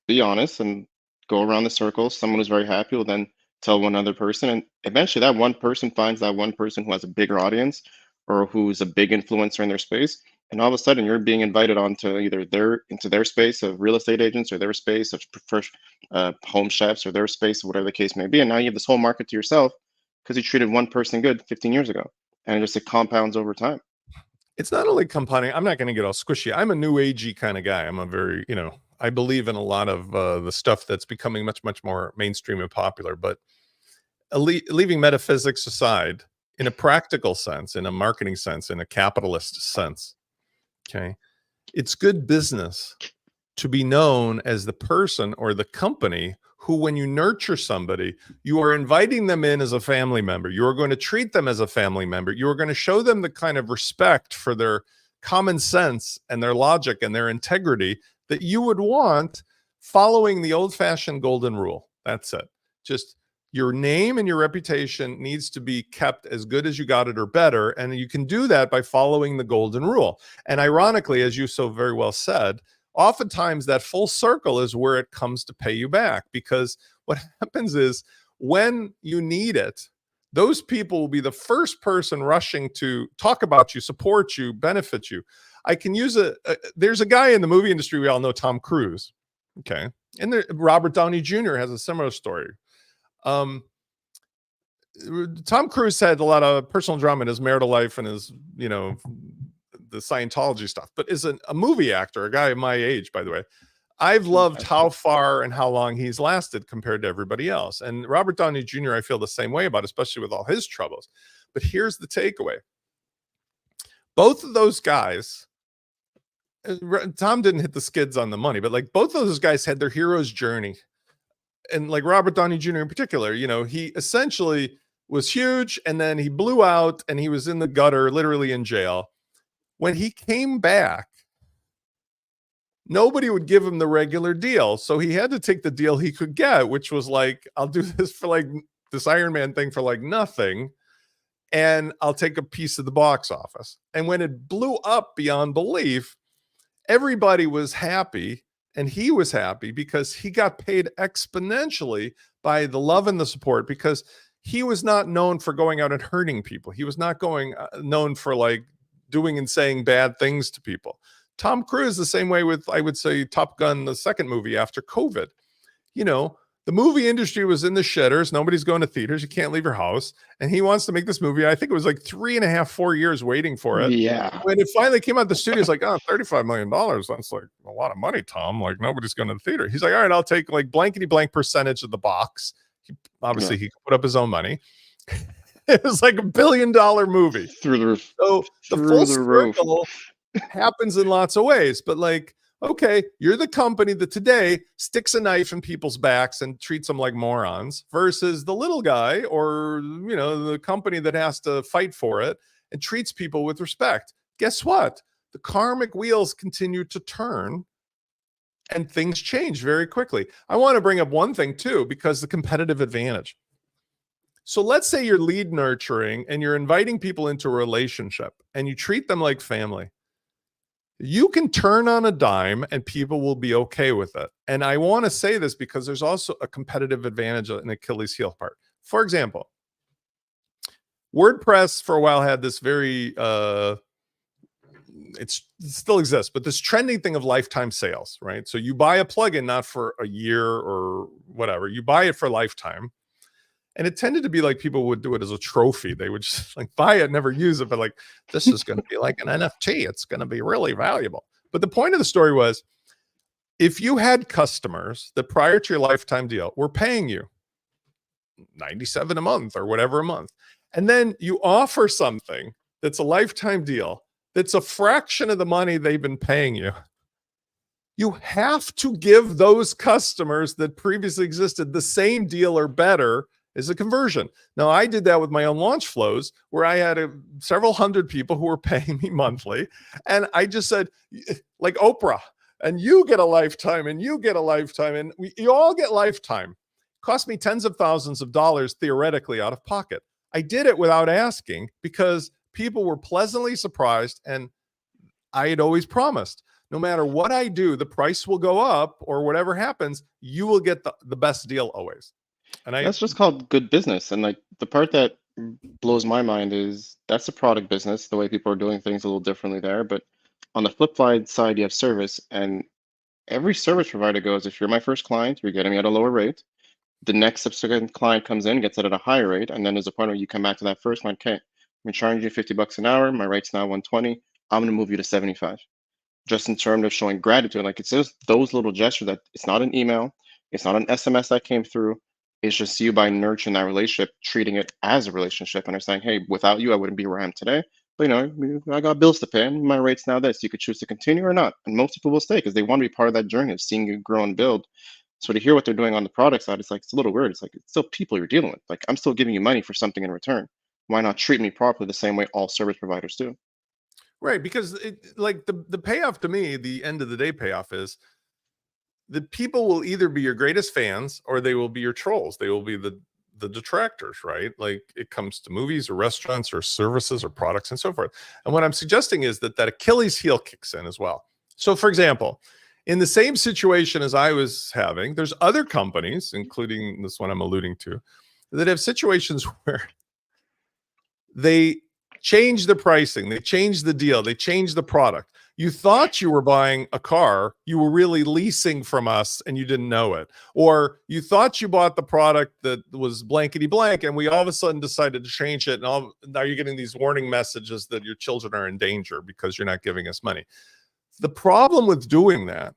be honest and go around the circle. Someone who's very happy will then tell one other person, and eventually that one person finds that one person who has a bigger audience or who's a big influencer in their space, and all of a sudden you're being invited onto either their space of real estate agents, or their space of home chefs, or their space, whatever the case may be, and now you have this whole market to yourself because you treated one person good 15 years ago, and it compounds over time. It's not only compounding. I'm not going to get all squishy. I'm a new agey kind of guy. I'm a very, I believe in a lot of the stuff that's becoming much, much more mainstream and popular. But leaving metaphysics aside, in a practical sense, in a marketing sense, in a capitalist sense, okay, it's good business to be known as the person or the company who, when you nurture somebody, you are inviting them in as a family member. You are going to treat them as a family member. You are going to show them the kind of respect for their common sense and their logic and their integrity that you would want, following the old-fashioned golden rule. That's it. Just your name and your reputation needs to be kept as good as you got it or better. And you can do that by following the golden rule. And ironically, as you so very well said, oftentimes that full circle is where it comes to pay you back, because what happens is when you need it, those people will be the first person rushing to talk about you, support you, benefit you. I can use there's a guy in the movie industry we all know, Tom Cruise. Okay. And Robert Downey Jr. has a similar story. Tom Cruise had a lot of personal drama in his marital life and his, the Scientology stuff, but as a movie actor, a guy my age, by the way, I've loved how far and how long he's lasted compared to everybody else. And Robert Downey Jr., I feel the same way about, especially with all his troubles. But here's the takeaway. Both of those guys, Tom didn't hit the skids on the money, but like both of those guys had their hero's journey. And like Robert Downey Jr. in particular, he essentially was huge, and then he blew out and he was in the gutter, literally in jail. When he came back, nobody would give him the regular deal. So he had to take the deal he could get, which was like, I'll do this for like this Iron Man thing for like nothing, and I'll take a piece of the box office. And when it blew up beyond belief, everybody was happy, and he was happy because he got paid exponentially by the love and the support, because he was not known for going out and hurting people. He was not going known for like doing and saying bad things to people. Tom Cruise, the same way with, I would say, Top Gun, the second movie after COVID. You know, the movie industry was in the shitters. Nobody's going to theaters. You can't leave your house. And he wants to make this movie. I think it was like 3.5, 4 years waiting for it. Yeah. When it finally came out, the studio's like, oh, $35 million. That's like a lot of money, Tom. Like, nobody's going to the theater. He's like, all right, I'll take like blankety blank percentage of the box. Obviously, he could put up his own money. It was like $1 billion movie. Through the roof. So the full circle happens in lots of ways. But like, okay, you're the company that today sticks a knife in people's backs and treats them like morons, versus the little guy, or, you know, the company that has to fight for it and treats people with respect. Guess what? The karmic wheels continue to turn and things change very quickly. I want to bring up one thing too, because the competitive advantage. So let's say you're lead nurturing and you're inviting people into a relationship and you treat them like family. You can turn on a dime and people will be okay with it. And I want to say this because there's also a competitive advantage in Achilles heel part. For example, WordPress for a while had this very, it still exists, but this trending thing of lifetime sales, right? So you buy a plugin not for a year or whatever, you buy it for lifetime. And it tended to be like people would do it as a trophy. They would just like buy it, never use it, but like, this is going to be like an NFT. It's going to be really valuable. But the point of the story was, if you had customers that prior to your lifetime deal were paying you $97 a month or whatever a month, and then you offer something that's a lifetime deal that's a fraction of the money they've been paying you, you have to give those customers that previously existed the same deal or better as a conversion. Now, I did that with my own launch flows, where I had several hundred people who were paying me monthly. And I just said, like Oprah, and you get a lifetime, and you get a lifetime, and you all get lifetime. Cost me tens of thousands of dollars theoretically out of pocket. I did it without asking because people were pleasantly surprised, and I had always promised, no matter what I do, the price will go up, or whatever happens, you will get the best deal always. And That's just called good business. And like the part that blows my mind is that's a product business. The way people are doing things a little differently there. But on the flip side, you have service, and every service provider goes, if you're my first client, you're getting me at a lower rate. The next subsequent client comes in, gets it at a higher rate, and then there's a point where you come back to that first one. Okay, I'm charging you $50 an hour. My rate's now 120. I'm going to move you to 75. Just in terms of showing gratitude, like it's just those little gestures that it's not an email, it's not an SMS that came through. It's just you by nurturing that relationship, treating it as a relationship, and they're saying, hey, without you, I wouldn't be where I am today. But, you know, I got bills to pay, and my rate's now this. You could choose to continue or not. And most people will stay because they want to be part of that journey of seeing you grow and build. So to hear what they're doing on the product side, it's like, it's a little weird. It's like, it's still people you're dealing with. Like, I'm still giving you money for something in return. Why not treat me properly the same way all service providers do? right, because like the payoff to me, the end of the day payoff is, the people will either be your greatest fans or they will be your trolls. They will be the detractors, right? Like it comes to movies or restaurants or services or products and so forth. And what I'm suggesting is that Achilles heel kicks in as well. So for example, in the same situation as I was having, there's other companies, including this one I'm alluding to, that have situations where they change the pricing, they change the deal, they change the product. You thought you were buying a car, you were really leasing from us and you didn't know it. Or you thought you bought the product that was blankety blank and we all of a sudden decided to change it. And now you're getting these warning messages that your children are in danger because you're not giving us money. The problem with doing that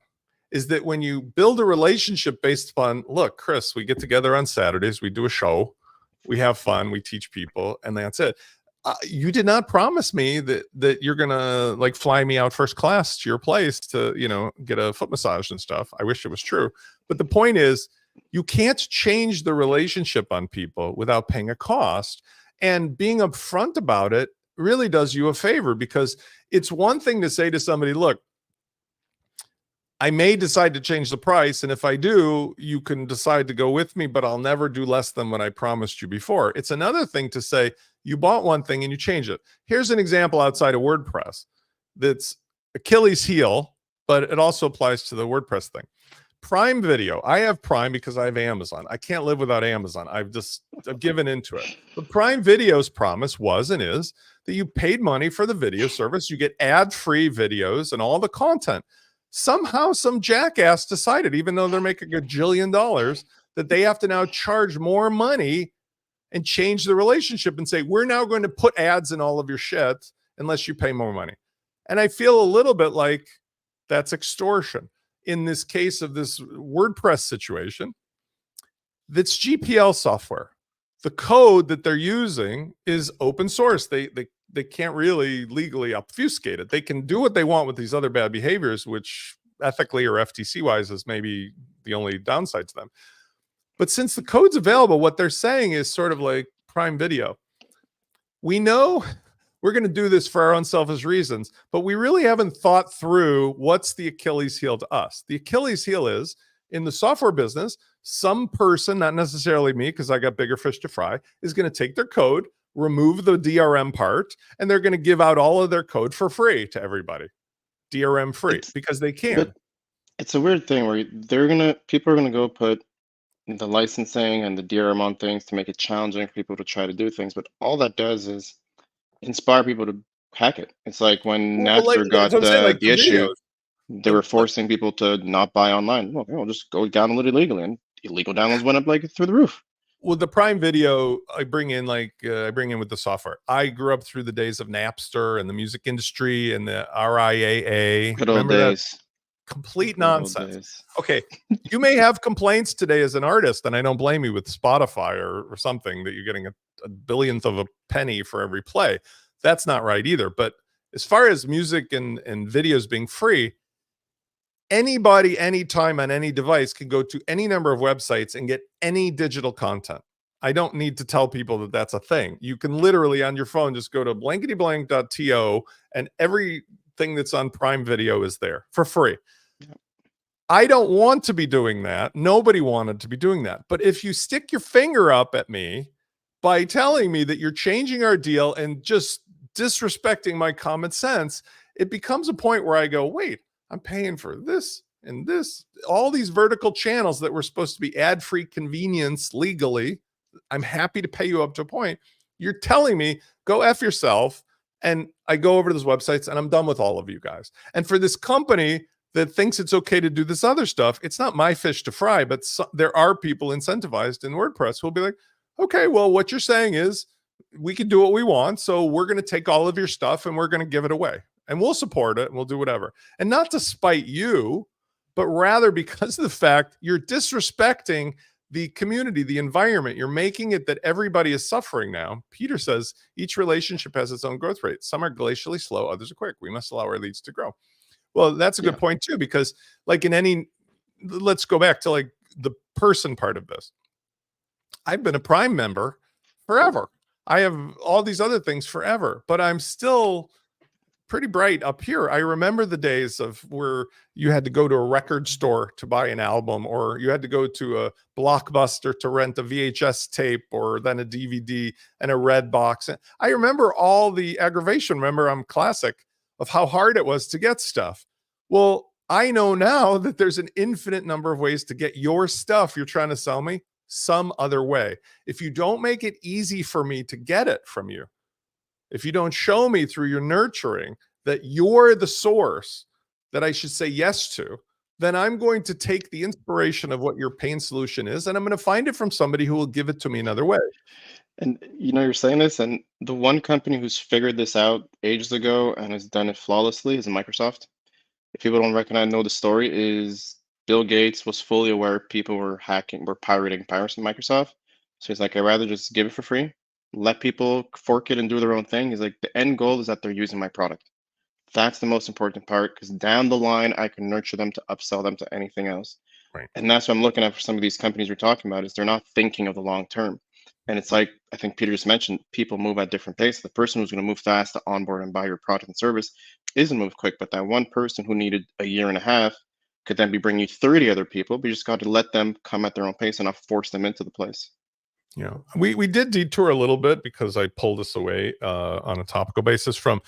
is that when you build a relationship based upon, look, Chris, we get together on Saturdays, we do a show, we have fun, we teach people, and that's it. You did not promise me that you're gonna like fly me out first class to your place to, you know, get a foot massage and stuff. I wish it was true, but the point is, You can't change the relationship on people without paying a cost. And being upfront about it really does you a favor, because it's one thing to say to somebody, look, I may decide to change the price. And if I do, you can decide to go with me, but I'll never do less than what I promised you before. It's another thing to say, you bought one thing and you change it. Here's an example outside of WordPress that's Achilles heel, but it also applies to the WordPress thing. Prime Video. I have Prime because I have Amazon. I can't live without Amazon. I've given into it. But Prime Video's promise was and is that you paid money for the video service. You get ad-free videos and all the content. Somehow some jackass decided, even though they're making a $1 jillion, that they have to now charge more money and change the relationship and say, we're now going to put ads in all of your shit unless you pay more money. And I feel a little bit like that's extortion. In this case of this WordPress situation, that's GPL software. The code that they're using is open source. They can't really legally obfuscate it. They can do what they want with these other bad behaviors, which ethically or FTC wise is maybe the only downside to them. But since the code's available, what they're saying is sort of like Prime Video. We know we're going to do this for our own selfish reasons, but we really haven't thought through what's the Achilles heel to us. The Achilles heel is, in the software business, some person, not necessarily me, because I got bigger fish to fry, is going to take their code, remove the DRM part, and they're going to give out all of their code for free to everybody. DRM free, because they can. But it's a weird thing where people are gonna go put the licensing and the DRM on things to make it challenging for people to try to do things, but all that does is inspire people to hack it. It's like when Well, like, Napster that's what got I'm saying, like the the issue, videos. they were forcing people to not buy online. Well, just go download it illegally, and illegal downloads went up like through the roof. With the Prime Video, I bring in with the software. I grew up through the days of Napster and the music industry and the RIAA. Good old Remember that? days. Complete Good old nonsense. days. Okay, you may have complaints today as an artist, and I don't blame you, with Spotify or something, that you're getting a billionth of a penny for every play. That's not right either. But as far as music and videos being free, anybody, anytime, on any device can go to any number of websites and get any digital content. I don't need to tell people that that's a thing. You can literally on your phone just go to blanketyblank.to, and everything that's on Prime Video is there for free. I don't want to be doing that. Nobody wanted to be doing that. But if you stick your finger up at me by telling me that you're changing our deal and just disrespecting my common sense, it becomes a point where I go, wait, I'm paying for this and this, all these vertical channels that were supposed to be ad-free convenience legally. I'm happy to pay you up to a point. You're telling me, go F yourself. And I go over to those websites and I'm done with all of you guys. And for this company that thinks it's okay to do this other stuff, it's not my fish to fry, but there are people incentivized in WordPress who will be like, okay, well, what you're saying is we can do what we want. So we're going to take all of your stuff and we're going to give it away, and we'll support it and we'll do whatever. And not to spite you, but rather because of the fact you're disrespecting the community, the environment. You're making it that everybody is suffering now. Peter says each relationship has its own growth rate. Some are glacially slow, others are quick. We must allow our leads to grow. Well, that's a good point too, because like in any, let's go back to like the person part of this. I've been a Prime member forever. I have all these other things forever, but I'm still pretty bright up here. I remember the days of where you had to go to a record store to buy an album, or you had to go to a Blockbuster to rent a VHS tape, or then a DVD and a red box. And I remember all the aggravation. Remember, I'm classic of how hard it was to get stuff. Well, I know now that there's an infinite number of ways to get your stuff you're trying to sell me some other way. If you don't make it easy for me to get it from you, if you don't show me through your nurturing that you're the source that I should say yes to, then I'm going to take the inspiration of what your pain solution is, and I'm going to find it from somebody who will give it to me another way. And you're saying this, and the one company who's figured this out ages ago and has done it flawlessly is Microsoft. If people don't know the story, is Bill Gates was fully aware people were pirating pirates in Microsoft. So he's like, I'd rather just give it for free, let people fork it and do their own thing. He's like, the end goal is that they're using my product. That's the most important part, because down the line, I can nurture them to upsell them to anything else. Right. And that's what I'm looking at for some of these companies we're talking about is they're not thinking of the long term. And it's like I think Peter just mentioned, people move at different pace. The person who's going to move fast to onboard and buy your product and service isn't move quick, but that one person who needed a year and a half could then be bringing you 30 other people, but you just got to let them come at their own pace and not force them into the place. Yeah, we did detour a little bit because I pulled us away on a topical basis from,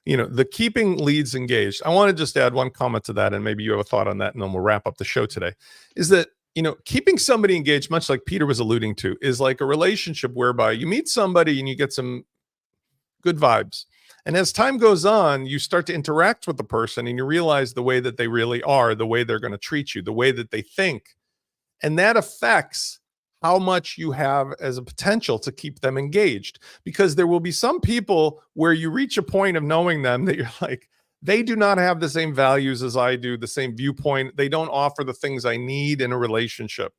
the keeping leads engaged. I want to just add one comment to that, and maybe you have a thought on that, and then we'll wrap up the show today. Is that keeping somebody engaged, much like Peter was alluding to, is like a relationship whereby you meet somebody and you get some good vibes. And as time goes on, you start to interact with the person and you realize the way that they really are, the way they're going to treat you, the way that they think. And that affects how much you have as a potential to keep them engaged. Because there will be some people where you reach a point of knowing them that you're like, they do not have the same values as I do, the same viewpoint. They don't offer the things I need in a relationship.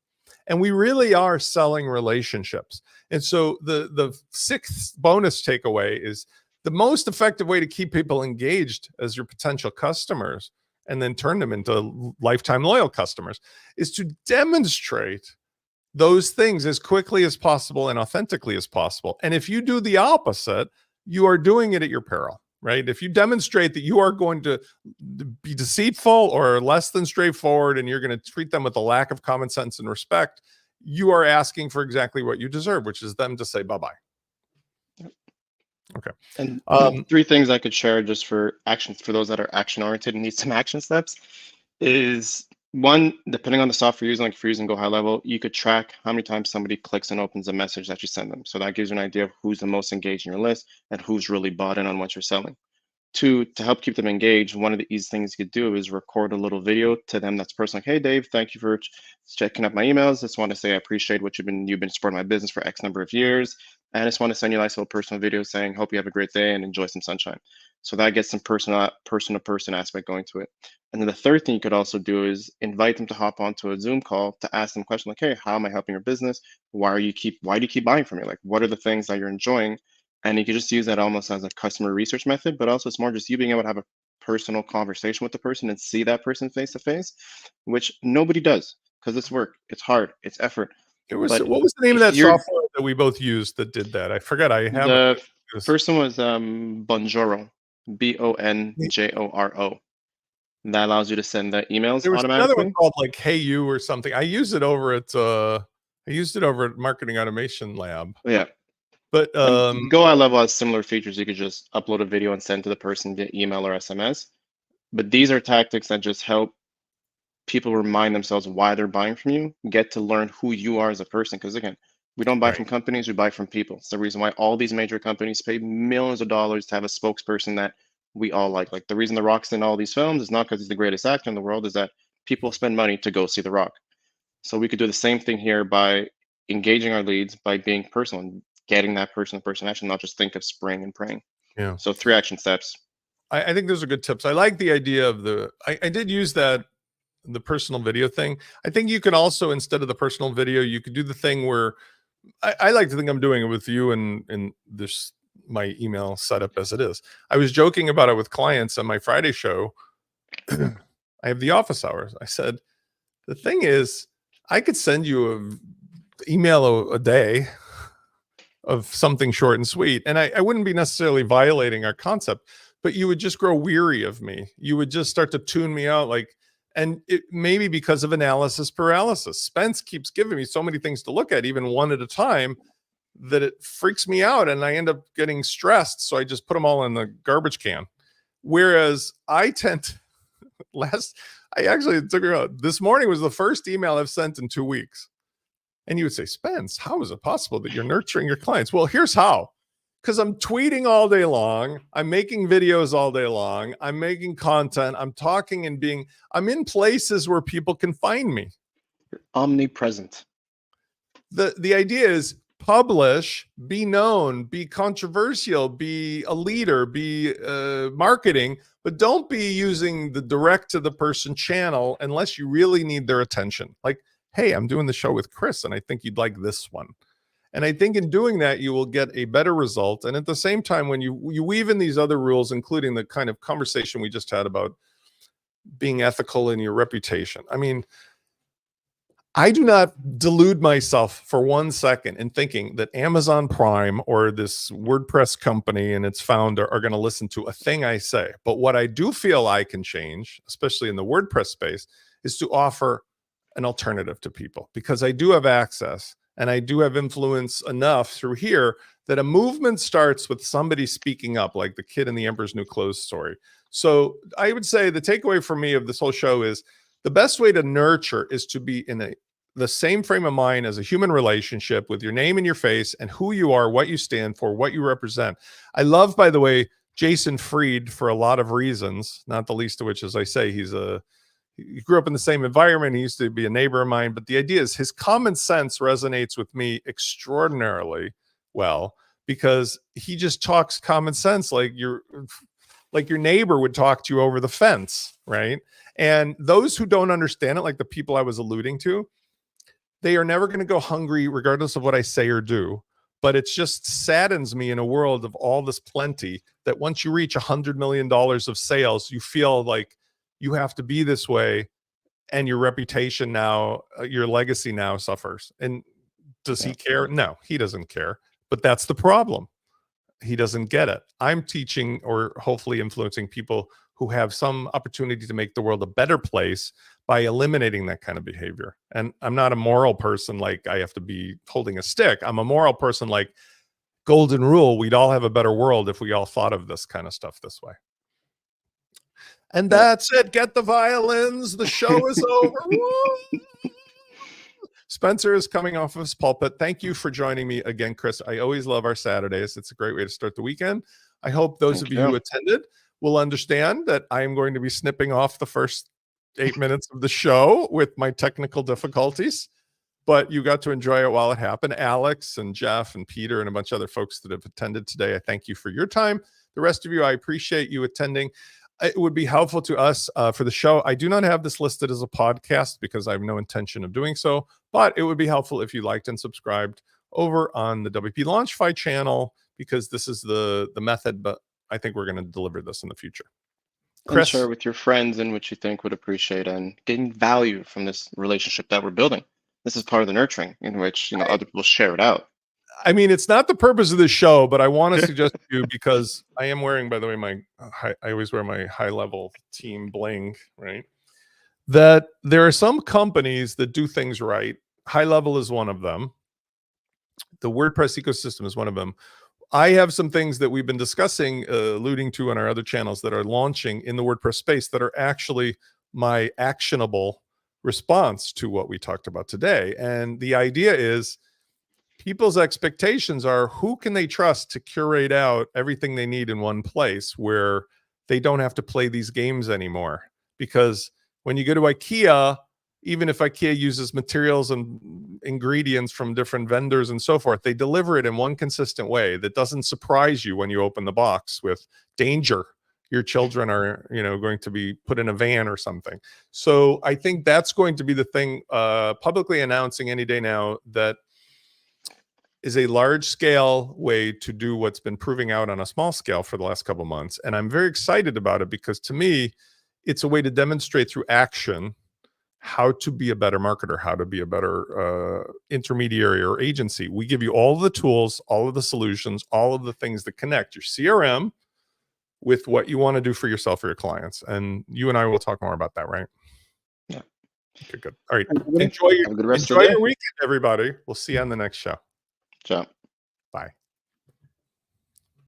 And we really are selling relationships. And so the sixth bonus takeaway is the most effective way to keep people engaged as your potential customers and then turn them into lifetime loyal customers is to demonstrate those things as quickly as possible and authentically as possible. And if you do the opposite, you are doing it at your peril, right? If you demonstrate that you are going to be deceitful or less than straightforward and you're going to treat them with a lack of common sense and respect, you are asking for exactly what you deserve, which is them to say bye-bye. Okay. And three things I could share just for actions for those that are action oriented and need some action steps is one, depending on the software you're using, like if you're using GoHighLevel, you could track how many times somebody clicks and opens a message that you send them. So that gives you an idea of who's the most engaged in your list and who's really bought in on what you're selling. Two, to help keep them engaged, one of the easy things you could do is record a little video to them that's personal. Like, hey, Dave, thank you for checking up my emails. Just want to say I appreciate what you've been supporting my business for X number of years. And I just want to send you a nice little personal video saying, hope you have a great day and enjoy some sunshine. So that gets some person-to-person aspect going to it. And then the third thing you could also do is invite them to hop onto a Zoom call to ask them a question like, hey, how am I helping your business? Why do you keep buying from me? Like, what are the things that you're enjoying? And you can just use that almost as a customer research method, but also it's more just you being able to have a personal conversation with the person and see that person face to face, which nobody does because it's work, it's hard, it's effort. What was the name of that software that we both used that did that? I forgot. I have the first one was Bonjoro, Bonjoro. That allows you to send the emails there was automatically. Another one called like Hey You or something. I used it over at Marketing Automation Lab. Yeah. But GoHighLevel has similar features. You could just upload a video and send to the person via email or SMS. But these are tactics that just help people remind themselves why they're buying from you, get to learn who you are as a person. Because again, we don't buy from companies, we buy from people. It's the reason why all these major companies pay millions of dollars to have a spokesperson that we all like. Like the reason The Rock's in all these films is not because he's the greatest actor in the world, is that people spend money to go see The Rock. So we could do the same thing here by engaging our leads, by being personal and getting that person-to-person action, not just think of spraying and praying. Yeah. So 3 action steps. I think those are good tips. I like the idea of I did use the personal video thing. I think you can also, instead of the personal video, you could do the thing where I like to think I'm doing it with you and this my email setup as it is. I was joking about it with clients on my Friday show. I have the office hours. I said, the thing is, I could send you an email a day of something short and sweet. And I wouldn't be necessarily violating our concept, but you would just grow weary of me. You would just start to tune me out. And it maybe because of analysis paralysis. Spence keeps giving me so many things to look at, even one at a time, that it freaks me out. And I end up getting stressed. So I just put them all in the garbage can. Whereas I tend to I actually took her out. This morning was the first email I've sent in 2 weeks. And you would say, Spence, how is it possible that you're nurturing your clients? Well, here's how. Because I'm tweeting all day long. I'm making videos all day long. I'm making content. I'm talking and I'm in places where people can find me. You're omnipresent. The idea is publish, be known, be controversial, be a leader, be marketing, but don't be using the direct to the person channel unless you really need their attention. Like, hey, I'm doing the show with Chris and I think you'd like this one. And I think in doing that, you will get a better result. And at the same time, when you weave in these other rules, including the kind of conversation we just had about being ethical in your reputation. I mean, I do not delude myself for 1 second in thinking that Amazon Prime or this WordPress company and its founder are going to listen to a thing I say. But what I do feel I can change, especially in the WordPress space, is to offer an alternative to people, because I do have access and I do have influence enough through here that a movement starts with somebody speaking up, like the kid in the Emperor's New Clothes story. So I would say the takeaway for me of this whole show is the best way to nurture is to be in the same frame of mind as a human relationship, with your name in your face and who you are, what you stand for, what you represent. I love, by the way, Jason Fried for a lot of reasons, not the least of which, as I say, he grew up in the same environment. He used to be a neighbor of mine, but the idea is his common sense resonates with me extraordinarily well, because he just talks common sense like your neighbor would talk to you over the fence, right? And those who don't understand it, like the people I was alluding to, they are never going to go hungry regardless of what I say or do. But it just saddens me in a world of all this plenty that once you reach $100 million of sales, you feel like you have to be this way, and your reputation now, your legacy now suffers. And does he care? No, he doesn't care. But that's the problem. He doesn't get it. I'm teaching, or hopefully influencing, people who have some opportunity to make the world a better place by eliminating that kind of behavior. And I'm not a moral person like I have to be holding a stick. I'm a moral person like golden rule. We'd all have a better world if we all thought of this kind of stuff this way. And that's it. Get the violins. The show is over. Spencer is coming off of his pulpit. Thank you for joining me again, Chris. I always love our Saturdays. It's a great way to start the weekend. I hope those of you who attended will understand that I am going to be snipping off the first 8 minutes of the show with my technical difficulties, but you got to enjoy it while it happened. Alex and Jeff and Peter and a bunch of other folks that have attended today, I thank you for your time. The rest of you, I appreciate you attending. It would be helpful to us for the show. I do not have this listed as a podcast because I have no intention of doing so, but it would be helpful if you liked and subscribed over on the WP Launchify channel, because this is the method, but I think we're going to deliver this in the future. Chris? And share with your friends and what you think would appreciate and gain value from this relationship that we're building. This is part of the nurturing in which other people share it out. I mean, it's not the purpose of the show, but I want to suggest to you, because I am wearing, by the way, I always wear my high level team bling, right? That there are some companies that do things right. High Level is one of them. The WordPress ecosystem is one of them. I have some things that we've been discussing, alluding to on our other channels, that are launching in the WordPress space that are actually my actionable response to what we talked about today. And the idea is, people's expectations are, who can they trust to curate out everything they need in one place where they don't have to play these games anymore? Because when you go to IKEA, even if IKEA uses materials and ingredients from different vendors and so forth, they deliver it in one consistent way that doesn't surprise you when you open the box with danger. Your children are, going to be put in a van or something. So I think that's going to be the thing, publicly announcing any day now, that is a large scale way to do what's been proving out on a small scale for the last couple of months. And I'm very excited about it, because to me, it's a way to demonstrate through action how to be a better marketer, how to be a better intermediary or agency. We give you all the tools, all of the solutions, all of the things that connect your CRM with what you want to do for yourself or your clients. And you and I will talk more about that, right? Yeah. Okay, good. All right. Enjoy your weekend, everybody. We'll see you on the next show. Ciao.